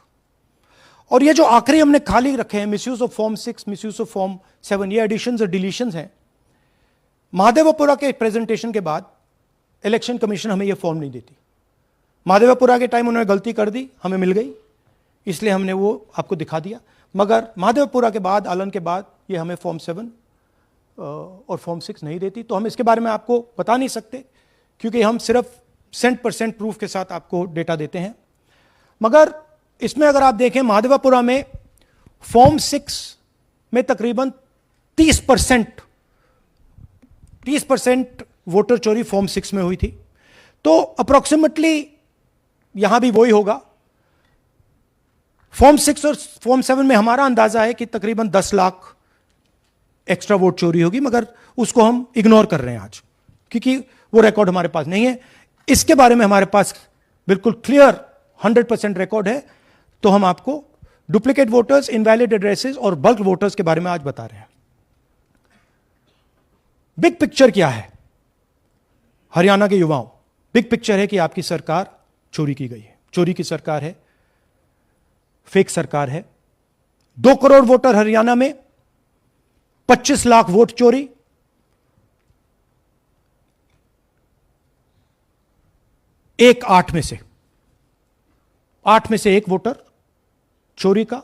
और ये जो आखिरी हमने खाली रखे हैं, misuse of form 6, misuse of form 7, ये एडिशंस और डिलीशंस हैं। महादेवपुरा के प्रेजेंटेशन के बाद इलेक्शन कमीशन हमें ये फॉर्म नहीं देती। महादेवपुरा के टाइम उन्होंने गलती कर दी, हमें मिल गई, इसलिए हमने वो आपको दिखा दिया। मगर महादेवपुरा के बाद, आलन के बाद ये हमें फॉर्म 7 और फॉर्म 6 नहीं देती। तो हम इसके बारे में आपको बता नहीं सकते, क्योंकि हम सिर्फ 100% प्रूफ के साथ आपको डेटा देते हैं। मगर इसमें अगर आप देखें, महादेवपुरा में फॉर्म 6 में तकरीबन 30% वोटर चोरी फॉर्म 6 में हुई थी। तो अप्रोक्सीमेटली यहां भी वही होगा। फॉर्म 6 और फॉर्म 7 में हमारा अंदाजा है कि तकरीबन 10 लाख एक्स्ट्रा वोट चोरी होगी, मगर उसको हम इग्नोर कर रहे हैं आज, क्योंकि वो रिकॉर्ड हमारे पास नहीं है। इसके बारे में हमारे पास बिल्कुल क्लियर 100% रिकॉर्ड है। तो हम आपको डुप्लीकेट वोटर्स, इनवैलिड एड्रेसेस और बल्क वोटर्स के बारे में आज बता रहे हैं। बिग पिक्चर क्या है हरियाणा के युवाओं? बिग पिक्चर है कि आपकी सरकार चोरी की गई है, चोरी की सरकार है, फेक सरकार है। 2 करोड़ वोटर हरियाणा में, 25 लाख वोट चोरी। एक 8 में से 1 वोटर चोरी का।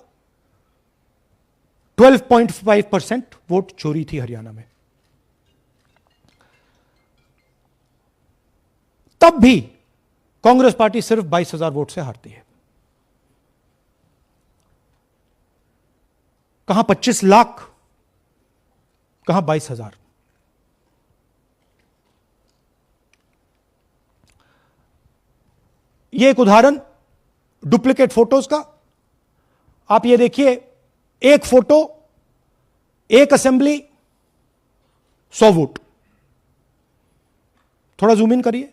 12.5% वोट चोरी थी हरियाणा में। तब भी कांग्रेस पार्टी सिर्फ 22,000 वोट से हारती है। कहां 25 लाख, कहां 22,000। यह एक उदाहरण डुप्लीकेट फोटोज का। आप ये देखिए, एक फोटो, एक असेंबली, 100 वोट। थोड़ा जूम इन करिए,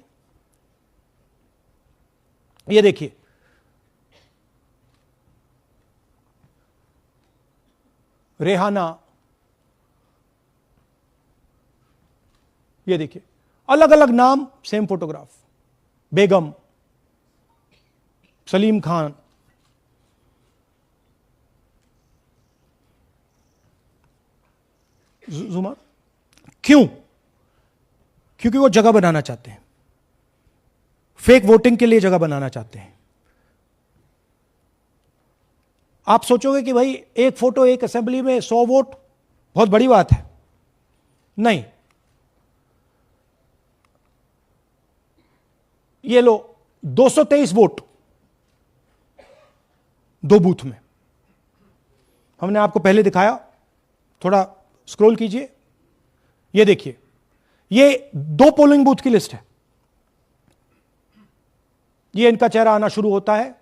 ये देखिए, रेहाना, ये देखिए, अलग अलग नाम, सेम फोटोग्राफ। बेगम, सलीम खान, जुमर। क्यों? क्योंकि वो जगह बनाना चाहते हैं, फेक वोटिंग के लिए जगह बनाना चाहते हैं। आप सोचोगे कि भाई एक फोटो, एक असेंबली में 100 वोट बहुत बड़ी बात है। नहीं, ये लो 223 वोट 2 बूथ में। हमने आपको पहले दिखाया, थोड़ा स्क्रॉल कीजिए, ये देखिए, ये 2 पोलिंग बूथ की लिस्ट है। ये इनका चेहरा आना शुरू होता है।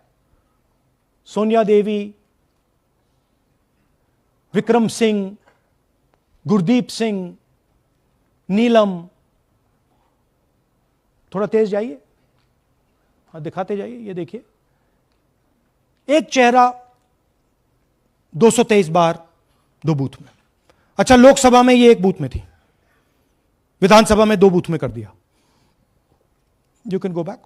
सोनिया देवी, विक्रम सिंह, गुरदीप सिंह, नीलम। थोड़ा तेज जाइए, हाँ दिखाते जाइए, ये देखिए, एक चेहरा 223 बार 2 बूथ में। अच्छा, लोकसभा में ये 1 बूथ में थी, विधानसभा में 2 बूथ में कर दिया। You can go back.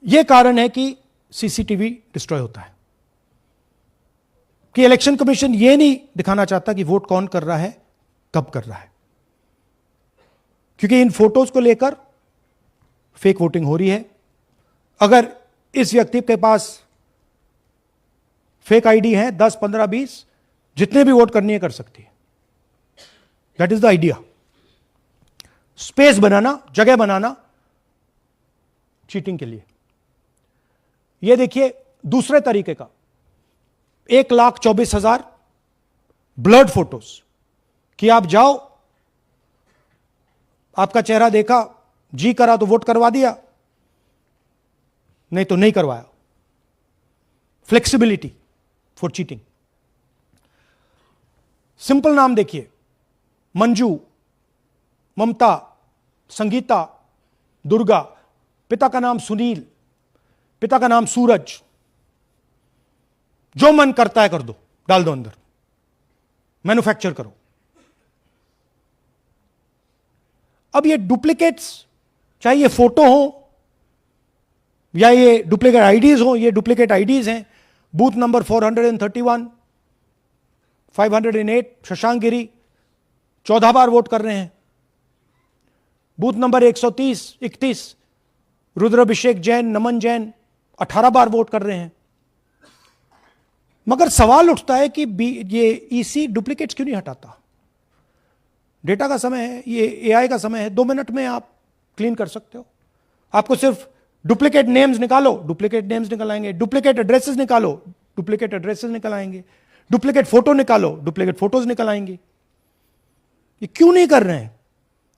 यह कारण है कि सीसीटीवी डिस्ट्रॉय होता है, कि इलेक्शन कमीशन यह नहीं दिखाना चाहता कि वोट कौन कर रहा है, कब कर रहा है, क्योंकि इन फोटोज को लेकर फेक वोटिंग हो रही है। अगर इस व्यक्ति के पास फेक आईडी है, 10, 15, 20, जितने भी वोट करनी है कर सकती है। That is the idea. Space बनाना, जगह बनाना चीटिंग के लिए। यह देखिए दूसरे तरीके का, 1,24,000 ब्लर्ड फोटोज कि आप जाओ, आपका चेहरा देखा, जी करा तो वोट करवा दिया, नहीं तो नहीं करवाया। Flexibility for cheating. सिंपल नाम देखिए, मंजू, ममता, संगीता, दुर्गा, पिता का नाम सुनील, पिता का नाम सूरज। जो मन करता है कर दो, डाल दो अंदर, मैन्युफैक्चर करो। अब ये डुप्लीकेट्स, चाहे ये फोटो हो या ये डुप्लीकेट आईडीज हो, ये डुप्लीकेट आईडीज हैं। बूथ नंबर 431, 508 शशांक गिरी 14 बार वोट कर रहे हैं। बूथ नंबर 130, 31 रुद्राभिषेक जैन, नमन जैन 18 बार वोट कर रहे हैं। मगर सवाल उठता है कि ये ईसी डुप्लीकेट्स क्यों नहीं हटाता? डेटा का समय है, ये एआई का समय है, 2 मिनट में आप क्लीन कर सकते हो। आपको सिर्फ डुप्लीकेट नेम्स निकालो, डुप्लीकेट नेम्स निकल आएंगे। डुप्लीकेट एड्रेसेस निकालो, डुप्लीकेट एड्रेसेस निकल आएंगे। डुप्लीकेट फोटो निकालो, डुप्लीकेट फोटोज निकल आएंगे। ये क्यों नहीं कर रहे हैं?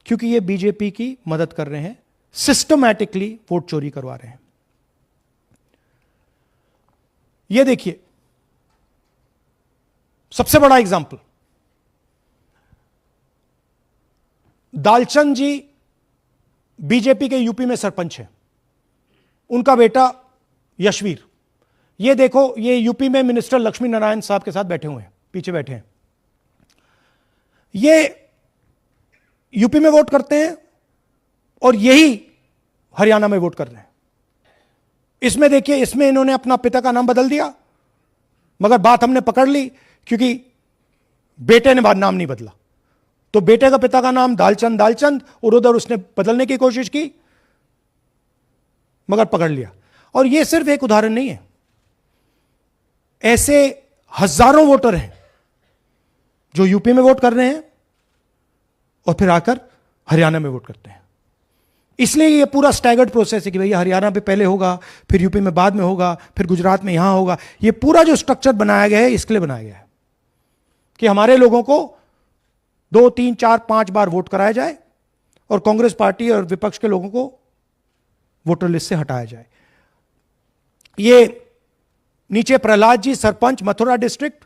क्योंकि ये बीजेपी की मदद कर रहे हैं, सिस्टमैटिकली वोट चोरी करवा रहे हैं। ये देखिए सबसे बड़ा एग्जाम्पल, दालचंद जी बीजेपी के यूपी में सरपंच हैं, उनका बेटा यशवीर। ये देखो, ये यूपी में मिनिस्टर लक्ष्मी नारायण साहब के साथ बैठे हुए हैं, पीछे बैठे हैं। ये यूपी में वोट करते हैं और यही हरियाणा में वोट कर रहे हैं। इसमें देखिए, इसमें इन्होंने अपना पिता का नाम बदल दिया, मगर बात हमने पकड़ ली क्योंकि बेटे ने बाद नाम नहीं बदला। तो बेटे का पिता का नाम दालचंद और उधर उसने बदलने की कोशिश की, मगर पकड़ लिया। और यह सिर्फ एक उदाहरण नहीं है, ऐसे हजारों वोटर हैं जो यूपी में वोट कर रहे हैं और फिर आकर हरियाणा में वोट करते हैं। इसलिए ये पूरा स्टैगर्ड प्रोसेस है कि भैया हरियाणा पे पहले होगा, फिर यूपी में बाद में होगा, फिर गुजरात में यहां होगा। ये पूरा जो स्ट्रक्चर बनाया गया है इसके लिए बनाया गया है कि हमारे लोगों को 2, 3, 4, 5 बार वोट कराया जाए और कांग्रेस पार्टी और विपक्ष के लोगों को वोटर लिस्ट से हटाया जाए। ये नीचे प्रहलाद जी, सरपंच मथुरा डिस्ट्रिक्ट,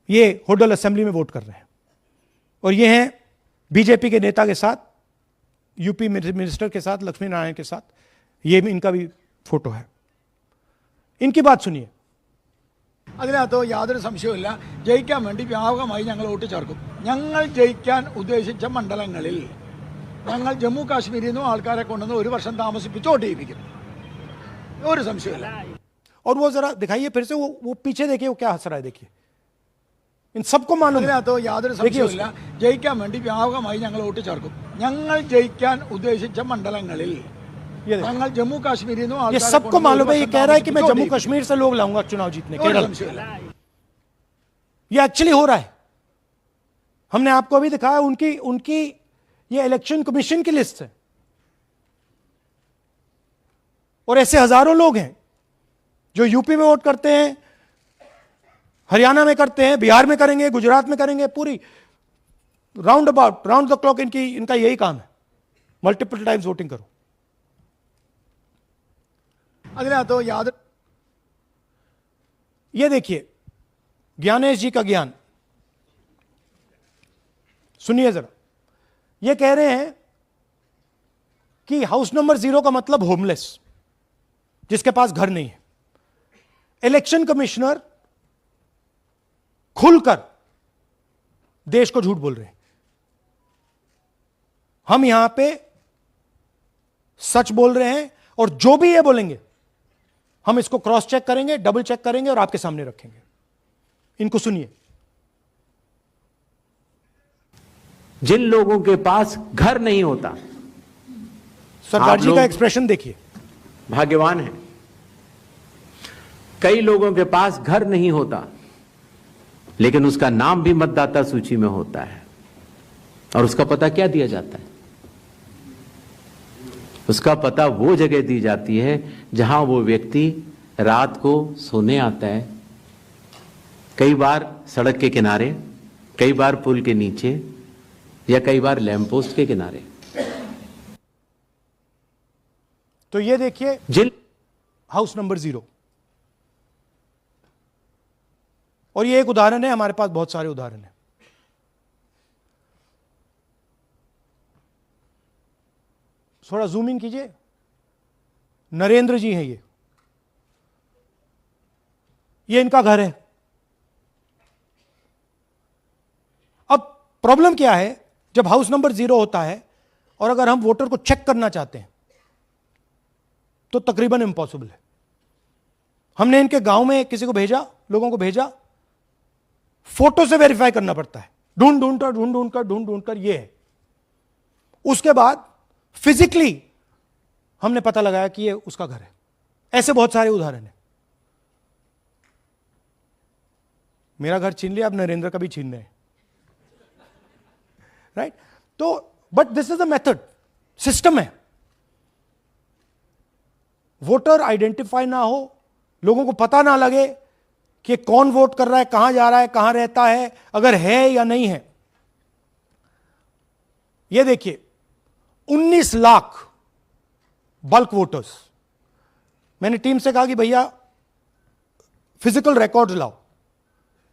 ये होडल असेंबली में वोट कर रहे हैं। और ये हैं बीजेपी के नेता के साथ, यूपी मिनिस्टर के साथ, लक्ष्मी नारायण के साथ। ये भी इनका भी फोटो है। इनकी बात सुनिए। അതിനകത്ത് യാതൊരു സംശയവുമില്ല, ജയിക്കാൻ വേണ്ടി വ്യാപകമായി ഞങ്ങൾ വോട്ട് ചേർക്കും. ഞങ്ങൾ ജയിക്കാൻ ഉദ്ദേശിച്ച മണ്ഡലങ്ങളിൽ ഞങ്ങൾ ജമ്മു കാശ്മീരിൽ നിന്നും ആൾക്കാരെ കൊണ്ടുവന്ന് 1 വർഷം താമസിപ്പിച്ച് വോട്ട് ചെയ്യിപ്പിക്കും. ഒരു സംശയമില്ല. और वो जरा दिखाइए फिर से, वो पीछे देखिए, वो क्या हंस रहा है, देखिए। इन सबको मालूम है। അതിനകത്ത് യാതൊരു സംശയവുമില്ല, ജയിക്കാൻ വേണ്ടി വ്യാപകമായി ഞങ്ങൾ വോട്ട് ചേർക്കും. ഞങ്ങൾ ജയിക്കാൻ ഉദ്ദേശിച്ച മണ്ഡലങ്ങളിൽ ഞങ്ങൾ ജമ്മു കാശ്മീരിൽ നിന്നും ये सबको मालूम है। ये कह रहा है कि मैं जम्मू कश्मीर से लोग लाऊंगा चुनाव जीतने, केरल। ये एक्चुअली हो रहा है। हमने आपको अभी दिखाया, उनकी ये इलेक्शन कमीशन की लिस्ट है। और ऐसे हजारों लोग हैं जो यूपी में वोट करते हैं, हरियाणा में करते हैं, बिहार में करेंगे, गुजरात में करेंगे। पूरी राउंड द क्लॉक इनका यही काम है, मल्टीपल टाइम्स वोटिंग करो। അതിനകത്ത് യാതൊരു ये देखिए ज्ञानेश जी का ज्ञान सुनिए जरा। ये कह रहे हैं कि हाउस नंबर 0 का मतलब होमलेस, जिसके पास घर नहीं है। इलेक्शन कमिश्नर खुलकर देश को झूठ बोल रहे हैं। हम यहां पे सच बोल रहे हैं और जो भी ये बोलेंगे हम इसको क्रॉस चेक करेंगे, डबल चेक करेंगे और आपके सामने रखेंगे। इनको सुनिए। जिन लोगों के पास घर नहीं होता, सरकार जी का एक्सप्रेशन देखिए, भाग्यवान है। कई लोगों के पास घर नहीं होता लेकिन उसका नाम भी मतदाता सूची में होता है। और उसका पता क्या दिया जाता है? उसका पता वो जगह दी जाती है जहां वो व्यक्ति रात को सोने आता है, कई बार सड़क के किनारे, कई बार पुल के नीचे या कई बार लैंप पोस्ट के किनारे। तो ये देखिए जिन हाउस नंबर 0, और ये एक उदाहरण है, हमारे पास बहुत सारे उदाहरण हैं। थोड़ा जूम इन कीजिए। नरेंद्र जी हैं ये इनका घर है। अब प्रॉब्लम क्या है, जब हाउस नंबर 0 होता है और अगर हम वोटर को चेक करना चाहते हैं तो तकरीबन इम्पॉसिबल है। हमने इनके गांव में किसी को भेजा, लोगों को भेजा, फोटो से वेरीफाई करना पड़ता है, ढूंढ कर ये है। उसके बाद फिजिकली हमने पता लगाया कि ये उसका घर है। ऐसे बहुत सारे उदाहरण हैं। मेरा घर छीन लिया, अब नरेंद्र का भी छीन रहे हैं, राइट? तो but this is a method, system है। वोटर आइडेंटिफाई ना हो, लोगों को पता ना लगे कि कौन वोट कर रहा है, कहां जा रहा है, कहां रहता है, अगर है या नहीं है। यह देखिए 19 लाख बल्क वोटर्स। मैंने टीम से कहा कि भैया फिजिकल रिकॉर्ड्स लाओ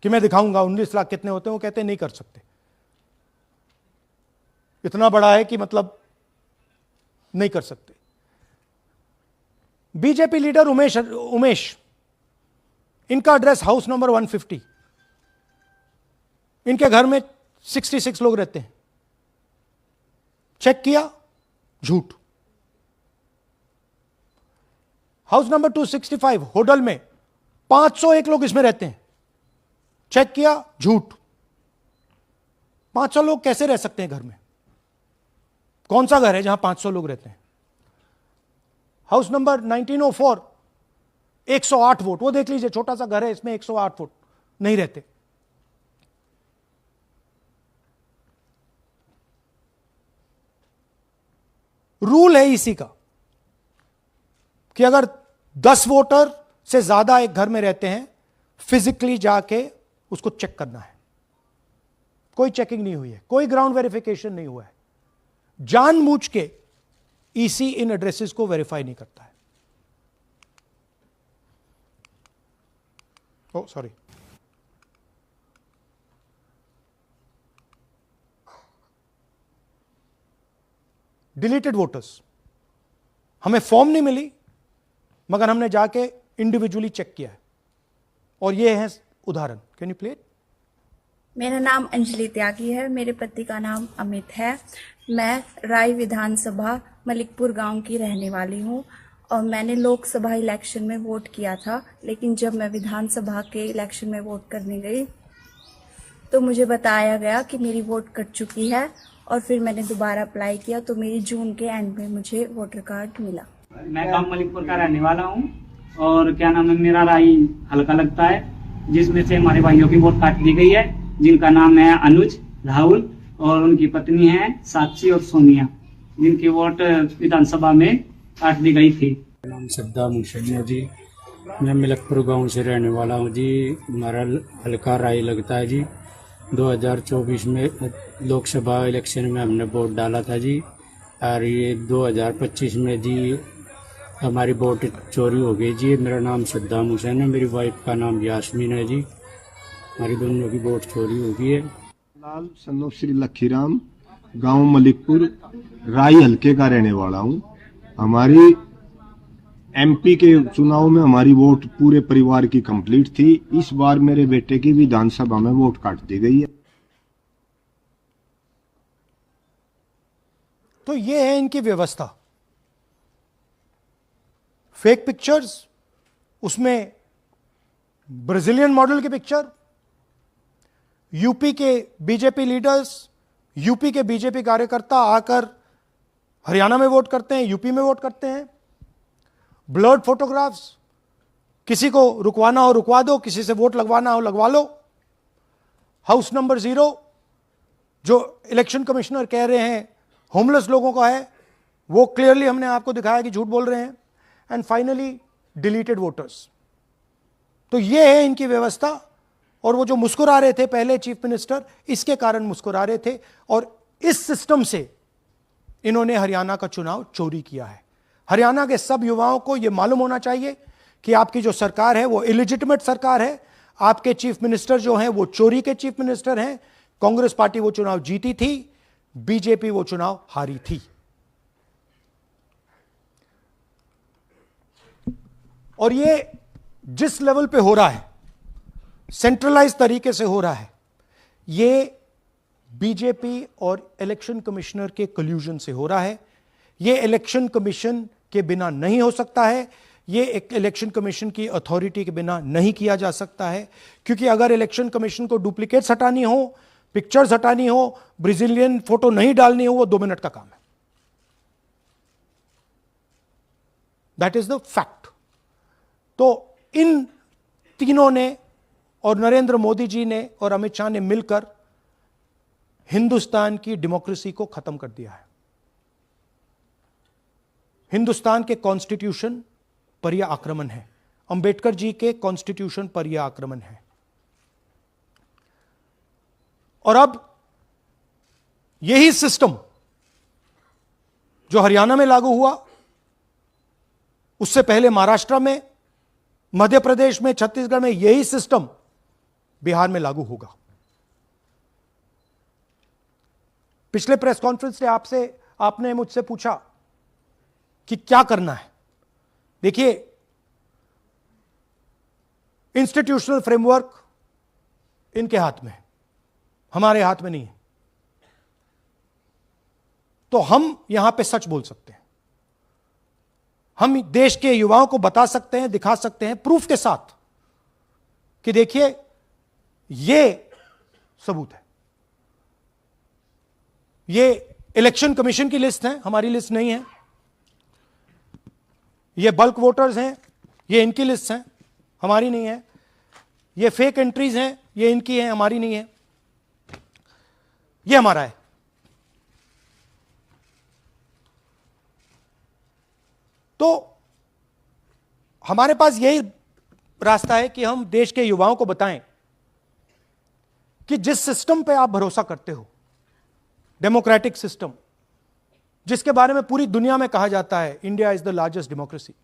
कि मैं दिखाऊंगा 19 लाख कितने होते हैं। वो कहते हैं नहीं कर सकते, इतना बड़ा है कि मतलब नहीं कर सकते। बीजेपी लीडर उमेश, इनका एड्रेस हाउस नंबर 150। इनके घर में 66 लोग रहते हैं। चेक किया, झूठ। हाउस नंबर 265 होडल में 501 लोग इसमें रहते हैं। चेक किया, झूठ। 500 लोग कैसे रह सकते हैं घर में? कौन सा घर है जहां 500 लोग रहते हैं? हाउस नंबर 1904 108 वोट, वो देख लीजिए, छोटा सा घर है, इसमें 108 वोट नहीं रहते। रूल है इसी का कि अगर 10 वोटर से ज्यादा एक घर में रहते हैं, फिजिकली जाके उसको चेक करना है। कोई चेकिंग नहीं हुई है, कोई ग्राउंड वेरिफिकेशन नहीं हुआ है। जानबूझ के ईसी इन एड्रेसेस को वेरीफाई नहीं करता है। ओ सॉरी, डिलीटेड वोटर्स। हमें फॉर्म नहीं मिली, मगर हमने जाके इंडिविजुअली चेक किया है, और ये है उदाहरण। Can you play it? मेरा नाम अंजलि त्यागी है, मेरे पति का नाम अमित है। मैं राय विधानसभा मलिकपुर गांव की रहने वाली हूं और मैंने लोकसभा इलेक्शन में वोट किया था, लेकिन जब मैं विधानसभा के इलेक्शन में वोट करने गई तो मुझे बताया गया कि मेरी वोट कट चुकी है, और फिर मैंने दोबारा अप्लाई किया तो मेरी जून के एंड में मुझे वोटर कार्ड मिला। मैं गांव मलिकपुर का रहने वाला हूं और क्या नाम है, मेरा राय हल्का लगता है, जिसमें से हमारे भाइयों की वोट काट दी गई है, जिनका नाम है अनुज, राहुल और उनकी पत्नी है साक्षी और सोनिया, जिनकी वोट विधानसभा में काट दी गई थी। नाम श्रद्धा मुसैया जी, मैं मलिकपुर गांव से रहने वाला हूं जी। हमारा हल्का राय लगता है जी। 2024 में लोकसभा इलेक्शन में हमने वोट डाला था जी, और ये 2025 में जी हमारी वोट चोरी हो गई जी। मेरा नाम श्रद्धा मुसैन है, मेरी वाइफ का नाम यास्मीन है जी। हमारी दोनों की वोट चोरी हो गई है। लाल सन्नो श्री लखीराम, गांव मलिकपुर, राई हल्के का रहने वाला हूं। हमारी एमपी के चुनाव में हमारी वोट पूरे परिवार की कंप्लीट थी। इस बार मेरे बेटे की विधानसभा में वोट काट दी गई है। तो ये है इनकी व्यवस्था। फेक पिक्चर्स, उसमें ब्राजीलियन मॉडल की पिक्चर, यूपी के बीजेपी लीडर्स, यूपी के बीजेपी कार्यकर्ता आकर हरियाणा में वोट करते हैं, यूपी में वोट करते हैं। ब्लर्ड फोटोग्राफ्स, किसी को रुकवाना हो रुकवा दो, किसी से वोट लगवाना हो लगवा लो। हाउस नंबर 0 जो इलेक्शन कमिश्नर कह रहे हैं होमलेस लोगों का है, वो क्लियरली हमने आपको दिखाया कि झूठ बोल रहे हैं। And finally deleted voters. तो ये है इनकी व्यवस्था, और वो जो मुस्कुरा रहे थे पहले चीफ मिनिस्टर, इसके कारण मुस्कुरा रहे थे, और इस सिस्टम से इन्होंने हरियाणा का चुनाव चोरी किया है। हरियाणा के सब युवाओं को यह मालूम होना चाहिए कि आपकी जो सरकार है वो इलिजिटिमेट सरकार है, आपके चीफ मिनिस्टर जो हैं वो चोरी के चीफ मिनिस्टर हैं। कांग्रेस पार्टी वो चुनाव जीती थी, बीजेपी वो चुनाव हारी थी। और ये जिस लेवल पे हो रहा है, सेंट्रलाइज तरीके से हो रहा है, ये बीजेपी और इलेक्शन कमिश्नर के कल्यूजन से हो रहा है। ये इलेक्शन कमीशन के बिना नहीं हो सकता है, ये एक इलेक्शन कमीशन की अथॉरिटी के बिना नहीं किया जा सकता है, क्योंकि अगर इलेक्शन कमीशन को डुप्लीकेट्स हटानी हो, पिक्चर्स हटानी हो, ब्राजीलियन फोटो नहीं डालनी हो, वो 2 मिनट का काम है। That is the fact. तो इन तीनों ने, और नरेंद्र मोदी जी ने और अमित शाह ने मिलकर हिंदुस्तान की डेमोक्रेसी को खत्म कर दिया है। हिंदुस्तान के कॉन्स्टिट्यूशन पर यह आक्रमण है, अंबेडकर जी के कॉन्स्टिट्यूशन पर यह आक्रमण है। और अब यही सिस्टम जो हरियाणा में लागू हुआ, उससे पहले महाराष्ट्र में, मध्य प्रदेश में, छत्तीसगढ़ में, यही सिस्टम बिहार में लागू होगा। पिछले प्रेस कॉन्फ्रेंस से आपने मुझसे पूछा कि क्या करना है। देखिए, इंस्टीट्यूशनल फ्रेमवर्क इनके हाथ में है, हमारे हाथ में नहीं है। तो हम यहां पे सच बोल सकते हैं, हम देश के युवाओं को बता सकते हैं, दिखा सकते हैं प्रूफ के साथ कि देखिए ये सबूत है। ये इलेक्शन कमीशन की लिस्ट है, हमारी लिस्ट नहीं है। ये बल्क वोटर्स हैं, ये इनकी लिस्ट है, हमारी नहीं है। ये फेक एंट्रीज हैं, ये इनकी है, हमारी नहीं है। ये हमारा है। तो हमारे पास यही रास्ता है कि हम देश के युवाओं को बताएं कि जिस सिस्टम पे आप भरोसा करते हो, डेमोक्रेटिक सिस्टम, जिसके बारे में पूरी दुनिया में कहा जाता है India is the largest democracy,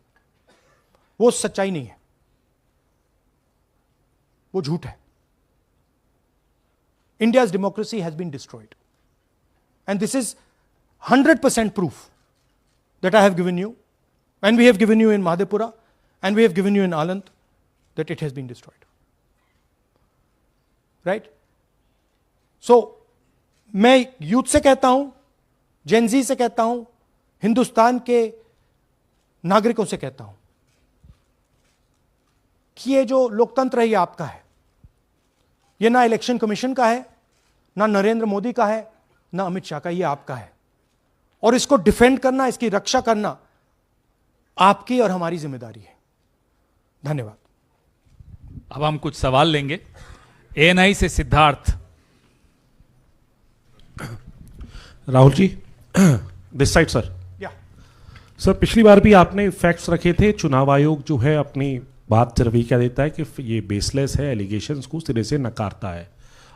वो सच्चाई नहीं है, वो झूठ है। India's democracy has been destroyed. And this is 100% proof that I have given you, and we have given you in Madhepura, and we have given you in Aland, that it has been destroyed. Right? So, मैं youth से कहता हूं, Gen Z से कहता हूं, हिंदुस्तान के नागरिकों से कहता हूं कि ये जो लोकतंत्र है ये आपका है। ये ना इलेक्शन कमीशन का है, ना नरेंद्र मोदी का है, ना अमित शाह का, ये आपका है। और इसको डिफेंड करना, इसकी रक्षा करना आपकी और हमारी जिम्मेदारी है। धन्यवाद। अब हम कुछ सवाल लेंगे। एएनआई से Siddharth. Rahul ji, this side sir. या सर, पिछली बार भी आपने फैक्ट्स रखे थे। चुनाव आयोग जो है अपनी बात रवि क्या देता है कि ये बेसलेस है, एलिगेशंस को सिरे से नकारता है।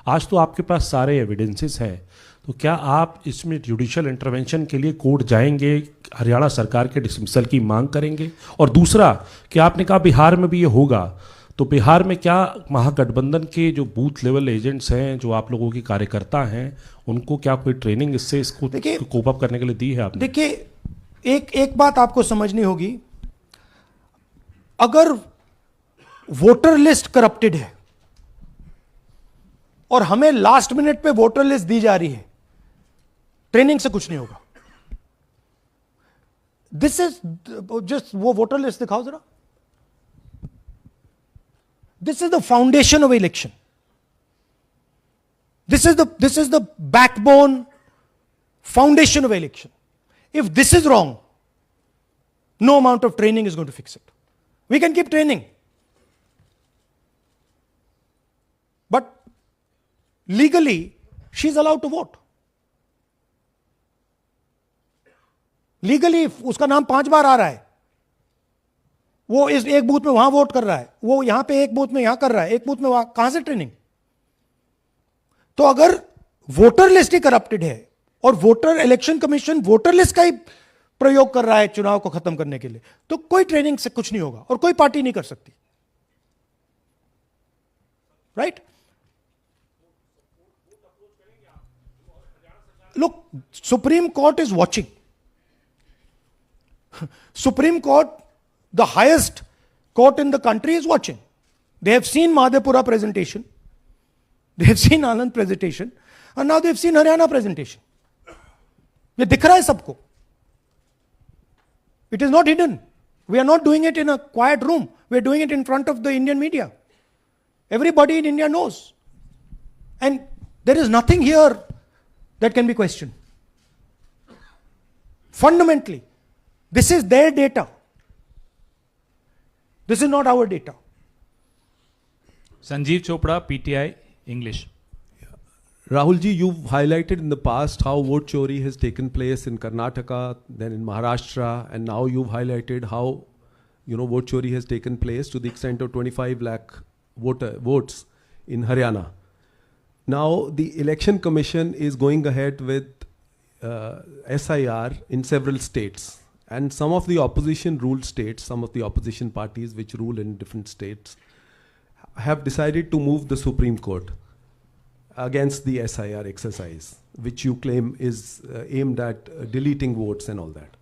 आज तो आपके पास सारे एविडेंसेस हैं, तो क्या आप इसमें जुडिशियल इंटरवेंशन के लिए कोर्ट जाएंगे, हरियाणा सरकार के डिसमिसल की मांग करेंगे? और दूसरा कि आपने कहा बिहार में भी ये होगा, तो बिहार में क्या महागठबंधन के जो बूथ लेवल एजेंट्स हैं, जो आप लोगों के कार्यकर्ता हैं, उनको क्या कोई ट्रेनिंग इससे इसको कोप अप करने के लिए दी है आपने? देखिए, एक बात आपको समझनी होगी, अगर वोटर लिस्ट करप्टेड है और हमें लास्ट मिनट पे वोटर लिस्ट दी जा रही है, ट्रेनिंग से कुछ नहीं होगा। दिस इज जस्ट, वो वोटर लिस्ट दिखाओ जरा। This is the foundation of election. This is the backbone foundation of election. If this is wrong, no amount of training is going to fix it. We can keep training, but legally she is allowed to vote. Legally उसका नाम 5 बार आ रहा है, वो इस एक booth में वहां vote कर रहा है, वो यहां पे एक बूथ में यहां कर रहा है, एक बूथ में वहां, कहां से ट्रेनिंग? तो अगर वोटर लिस्ट ही करप्टेड है और voter election commission voter list का ही प्रयोग कर रहा है चुनाव को खत्म करने के लिए, तो कोई ट्रेनिंग से कुछ नहीं होगा और कोई पार्टी नहीं कर सकती, right? Look, Supreme Court is watching. Supreme Court, the highest court in the country, is watching. They have seen Madhepura presentation, they have seen Anand presentation, and now they have seen Haryana presentation. ये दिख रहा है सबको. It is not hidden. We are not doing it in a quiet room. We are doing it in front of the Indian media. Everybody in India knows. And there is nothing here that can be questioned. Fundamentally, this is their data. This is not our data. Sanjeev Chopra, PTI, English. Rahul ji, you've highlighted in the past how vote chori has taken place in Karnataka, then in Maharashtra, and now you've highlighted how, vote chori has taken place to the extent of 25 lakh votes in Haryana. Now, the Election Commission is going ahead with SIR in several states. And some of the opposition ruled states, some of the opposition parties which rule in different states, have decided to move the Supreme Court against the SIR exercise, which you claim is aimed at deleting votes and all that.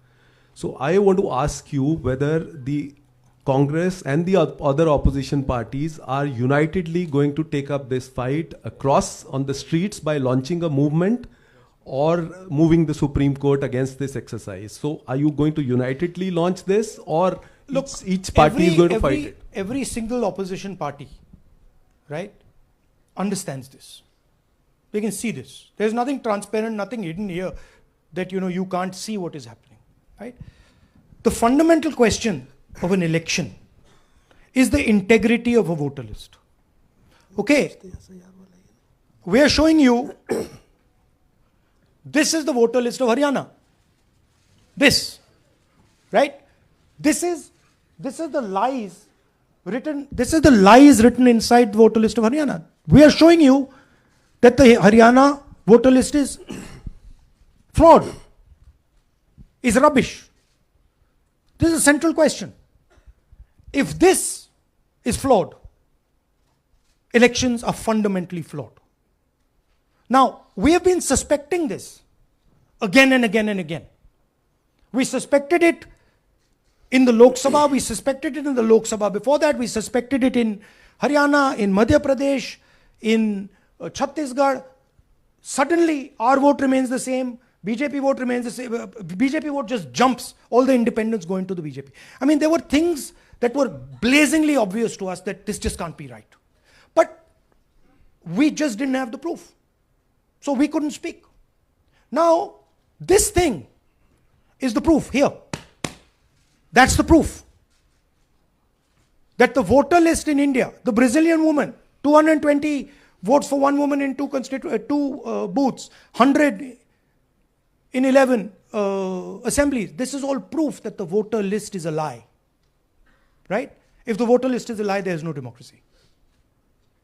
So I want to ask you whether the Congress and the other opposition parties are unitedly going to take up this fight across on the streets by launching a movement or moving the Supreme Court against this exercise. So are you going to unitedly launch this, or Look, each party is going to fight it? Every single opposition party, right, understands this. They can see this. There's nothing transparent, nothing hidden here that you can't see what is happening, right? The fundamental question of an election is the integrity of a voter list. Okay, we are showing you this is the voter list of Haryana. This, right? This is the lies written. This is the lies written inside the voter list of Haryana. We are showing you that the Haryana voter list is fraud, is rubbish. This is a central question. If this is flawed, elections are fundamentally flawed. Now, we have been suspecting this again and again and again. We suspected it in the Lok Sabha, we suspected it in the Lok Sabha. Before that, we suspected it in Haryana, in Madhya Pradesh, in Chhattisgarh. Suddenly, our vote remains the same. BJP vote remains the same. BJP vote just jumps. All the independents go into the BJP. I mean, there were things that were blazingly obvious to us that this just can't be right. But we just didn't have the proof. So we couldn't speak. Now, this thing is the proof here. That's the proof. That the voter list in India, the Brazilian woman, 220 votes for one woman in two booths, 100 in 11 assemblies. This is all proof that the voter list is a lie. Right? If the voter list is a lie, there is no democracy.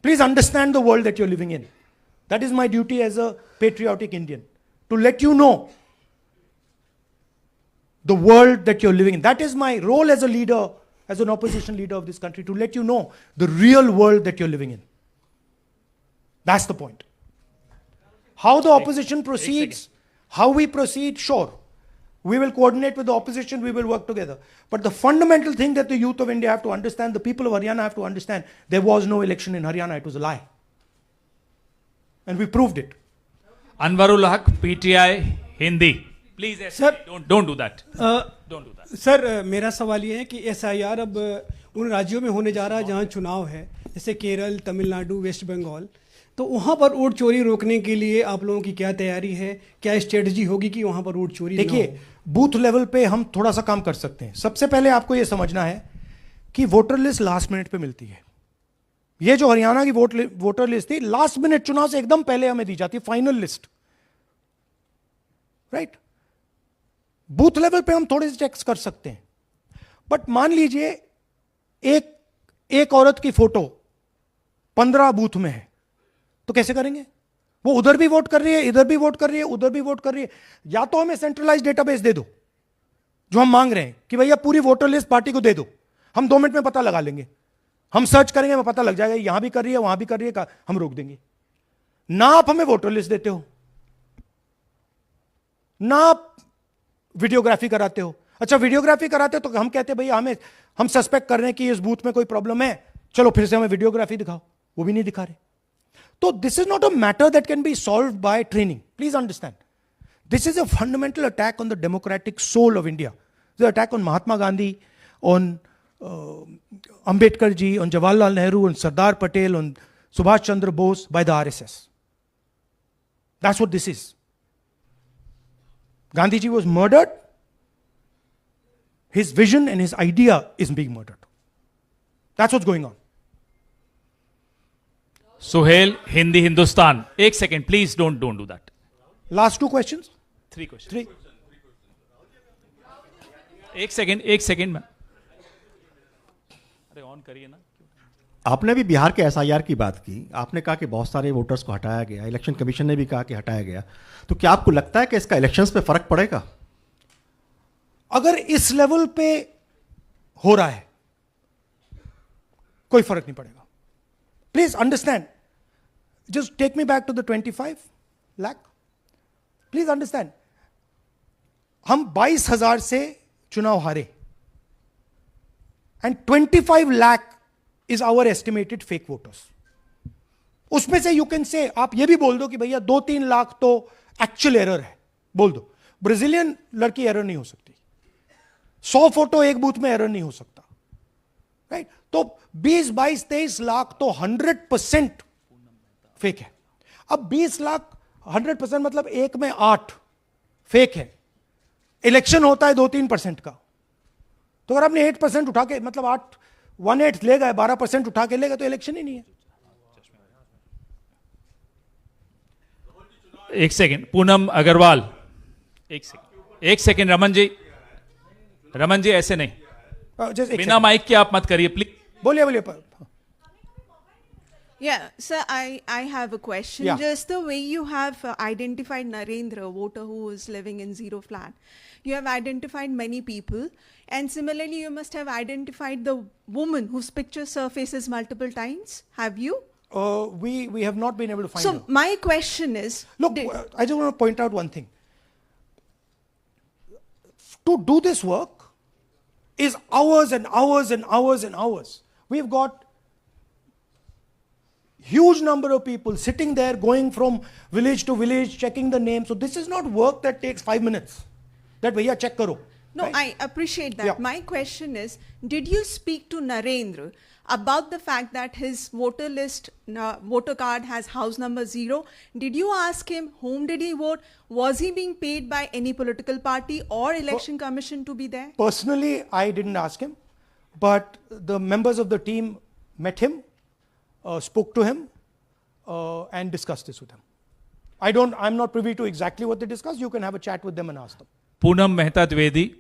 Please understand the world that you're living in. That is my duty as a patriotic Indian, to let you know the world that you're living in. That is my role as a leader, as an opposition leader of this country, to let you know the real world that you're living in. That's the point. How the opposition proceeds, how we proceed, sure. We will coordinate with the opposition, we will work together. But the fundamental thing that the youth of India have to understand, the people of Haryana have to understand, there was no election in Haryana, it was a lie. And we proved it. Anwarul Haq, PTI, Hindi. Please, Sir, don't do that. Don't do that. Sir मेरा सवाल ये है कि SIR अब उन राज्यों में होने जा रहा है जहाँ चुनाव है, जैसे केरल, तमिलनाडु, वेस्ट बंगाल, तो वहाँ पर वोट चोरी रोकने के लिए आप लोगों की क्या तैयारी है, क्या स्ट्रेटजी होगी कि वहाँ पर वोट चोरी? देखिए, बूथ लेवल पे हम थोड़ा सा काम कर सकते हैं. सबसे पहले आपको ये समझना है कि वोटर लिस्ट लास्ट मिनट पे मिलती है. ये जो हरियाणा की वोटर लिस्ट थी, लास्ट मिनट चुनाव से एकदम पहले हमें दी जाती है final list. Right? Booth level पे हम थोड़े से चेक्स कर सकते हैं. बट मान लीजिए एक औरत की फोटो 15 बूथ में है तो कैसे करेंगे? वो उधर भी वोट कर रही है, इधर भी वोट कर रही है, उधर भी वोट कर रही है। या तो हमें सेंट्रलाइज डेटाबेस दे दो जो हम मांग रहे हैं कि भैया पूरी वोटर लिस्ट पार्टी को दे दो, हम 2 मिनट में पता लगा लेंगे, हम सर्च करेंगे, हमें पता लग जाएगा यहां भी कर रही है, वहां भी कर रही है, हम रोक देंगे। ना आप हमें वोटर लिस्ट देते हो, ना आप वीडियोग्राफी कराते हो। अच्छा, वीडियोग्राफी कराते हो तो हम कहते हैं भैया हम सस्पेक्ट कर रहे हैं कि इस बूथ में कोई प्रॉब्लम है, चलो फिर से हमें वीडियोग्राफी दिखाओ, वो भी नहीं दिखा रहे। तो this is not a matter that can be solved by training, please understand. This is a fundamental attack on the democratic soul of India. The attack on Mahatma Gandhi, on Ambedkar ji, on Jawaharlal Nehru, on Sardar Patel, on Subhash Chandra Bose by the RSS. That's what this is. Gandhi ji was murdered. His vision and his idea is being murdered. That's what's going on. Suhel, Hindi Hindustan, एक second please, don't do that. Last 2 questions? 3 questions. 3. एक second में, अरे on करिए ना। आपने भी बिहार के SIR की बात की, आपने कहा कि बहुत सारे वोटर्स को हटाया गया, इलेक्शन कमीशन ने भी कहा कि हटाया गया, तो क्या आपको लगता है कि इसका इलेक्शंस पे फर्क पड़ेगा? अगर इस लेवल पे हो रहा है कोई फर्क नहीं पड़ेगा। Please understand, just take me back to the 25 lakh. Please understand, हम 22,000 से चुनाव हारे and 25 lakh is our estimated fake voters. उसमें से यू कैन से, आप ये भी बोल दो कि भैया 2-3 लाख तो एक्चुअल एरर है, बोल दो। ब्राजीलियन लड़की एरर नहीं हो सकती, 100 फोटो एक बूथ में एरर नहीं हो सकता, राइट? तो 20, 22, 23 लाख तो 100% फेक है। अब 20 लाख 100% मतलब 1 में 8 फेक है। इलेक्शन होता है 2-3% का, तो अगर आपने 8% उठा के, मतलब 1/8 ले गए, 12% उठा के ले गए, तो इलेक्शन ही नहीं है। एक सेकेंड, पूनम अग्रवाल, एक सेकेंड, रमन जी ऐसे नहीं, बिना माइक के आप मत करिए प्लीज। बोलिए। Yeah, sir, I have a question. Yeah. Just the way you have identified Narendra, voter who is living in zero flat, you have identified many people, and similarly you must have identified the woman whose picture surfaces multiple times. Have you? We have not been able to find her. So my question is, look, I just want to point out one thing. To do this work is hours and hours and hours and hours. We've got huge number of people sitting there, going from village to village, checking the names. So this is not work that takes 5 minutes. That bhaiya check karo. no, right? I appreciate that. Yeah. My question is, did you speak to Narendra about the fact that his voter list, voter card has house number 0? Did you ask him whom did he vote? Was he being paid by any political party or election commission to be there? Personally, I didn't ask him, but the members of the team met him, spoke to him, and discussed this with him. I'm not privy to exactly what they discussed. You can have a chat with them and ask them. Poonam Mehta Dwivedi,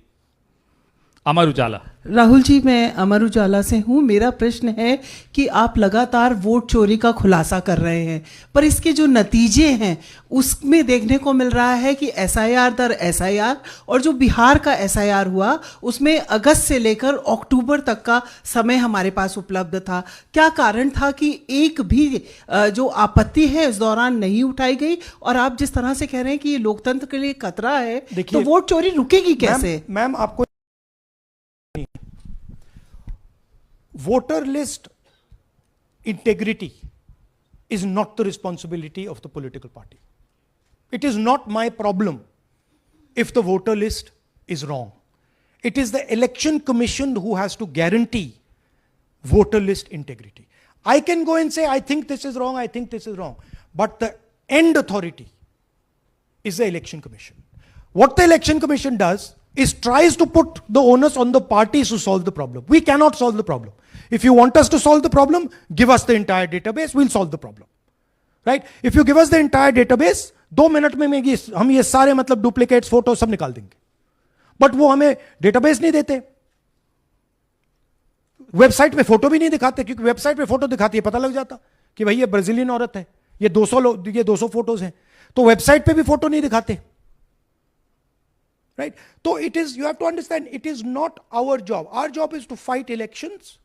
Amar Ujala. Rahul ji, मैं अमर उजाला से हूँ। मेरा प्रश्न है कि आप लगातार vote चोरी का खुलासा कर रहे हैं, पर इसके जो नतीजे हैं उसमें देखने को मिल रहा है कि एसआईआर दर एसआईआर, और जो बिहार का एसआईआर हुआ उसमें अगस्त से लेकर अक्टूबर तक का समय हमारे पास उपलब्ध था। क्या कारण था कि एक भी जो आपत्ति है इस दौरान नहीं उठाई गई? और आप जिस तरह से कह रहे हैं कि ये लोकतंत्र के लिए खतरा है, तो वोट चोरी रुकेगी कैसे? मैम, आपको voter list integrity is not the responsibility of the political party. It is not my problem if the voter list is wrong. It is the election commission who has to guarantee voter list integrity. I can go and say, I think this is wrong, I think this is wrong. But the end authority is the election commission. What the election commission does is tries to put the onus on the parties to solve the problem. We cannot solve the problem. If you want us to solve the problem, give us the entire database, we'll solve the problem. Right? If you give us the entire database, 2 minute में हम ये सारे मतलब duplicates, photo सब निकाल देंगे। But वो हमें डेटाबेस नहीं देते। वेबसाइट पे फोटो भी नहीं दिखाते, क्योंकि वेबसाइट पे फोटो दिखाती है पता लग जाता कि भाई ये ब्राजीलियन औरत है, ये 200 फोटोज हैं, तो वेबसाइट पे भी फोटो नहीं दिखाते, राइट? तो it is, you have to understand, it is not our job. Our job is to fight elections.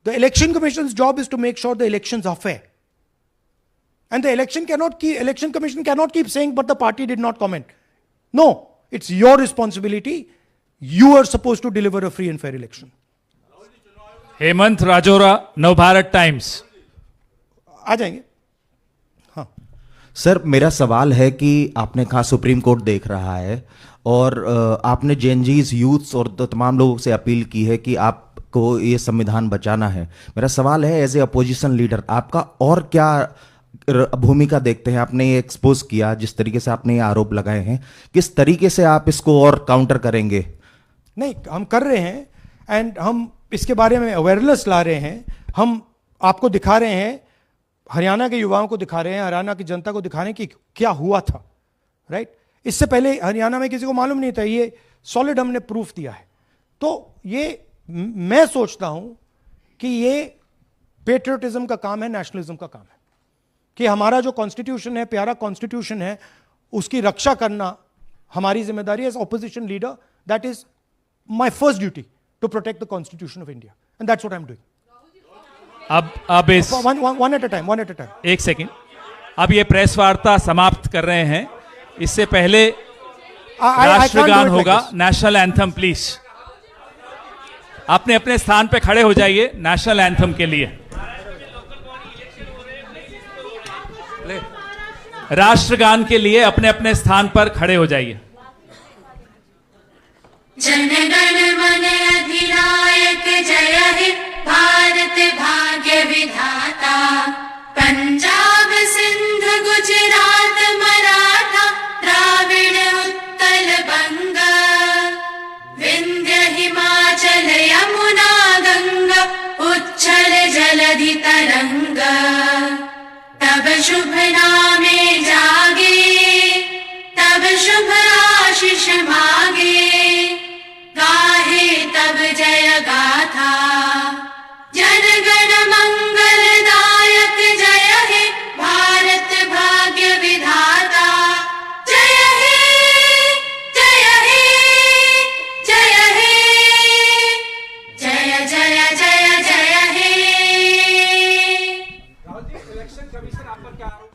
The Election Commission's job is to make sure the elections are fair. And the Election Commission cannot keep saying, but the party did not comment. No, it's your responsibility. You are supposed to deliver a free and fair election. Hemant Rajora, Navbharat Times. आ जाएंगे. हाँ sir, मेरा सवाल है कि आपने कहा supreme court देख रहा है, और आपने जेएनजीज, यूथ्स और तमाम लोगों से अपील की है कि आपको ये संविधान बचाना है. मेरा सवाल है, एज ए अपोजिशन लीडर आपका और क्या भूमिका देखते हैं? आपने ये एक्सपोज किया, जिस तरीके से आपने ये आरोप लगाए हैं, किस तरीके से आप इसको और काउंटर करेंगे? नहीं, हम कर रहे हैं, एंड हम इसके बारे में अवेयरनेस ला रहे हैं. हम आपको दिखा रहे हैं, हरियाणा के युवाओं को दिखा रहे हैं, हरियाणा की जनता को दिखा रहे हैं कि क्या हुआ था, राइट? इससे पहले हरियाणा में किसी को मालूम नहीं था, ये सॉलिड हमने प्रूफ दिया है. तो ये मैं सोचता हूं कि ये पेट्रियटिज्म का काम है, नेशनलिज्म का काम है, कि हमारा जो कॉन्स्टिट्यूशन है, प्यारा कॉन्स्टिट्यूशन है, उसकी रक्षा करना हमारी जिम्मेदारी है as opposition leader. That is my first duty, to protect the constitution of India, and that's what I am doing. अब इस वन एट अ टाइम. एक सेकेंड. अब ये प्रेस वार्ता समाप्त कर रहे हैं. इससे पहले राष्ट्रगान होगा, नेशनल एंथम. प्लीज अपने अपने स्थान पे खड़े हो जाइए नेशनल एंथम के लिए. राष्ट्रगान के लिए अपने अपने स्थान पर खड़े हो जाइए. जनगण मन अधिनायक जय हे भारत भाग्य विधाता. पंजाब सिंध गुजरात मराठा द्राविड़ उत्कल बंग. विंध्य हिमाचल यमुना गंगा उच्छल जलधि तरंग. तब शुभ नामे जागे, तब शुभ आशीष मागे. गाहे तब जय गाथा, जनगण मंगलदायक जय हे भारत भाग्य विधाता. जय हे, जय हे, जय हे, जय जय जय जय हे. इलेक्शन कमीशन आप पर क्या आरोप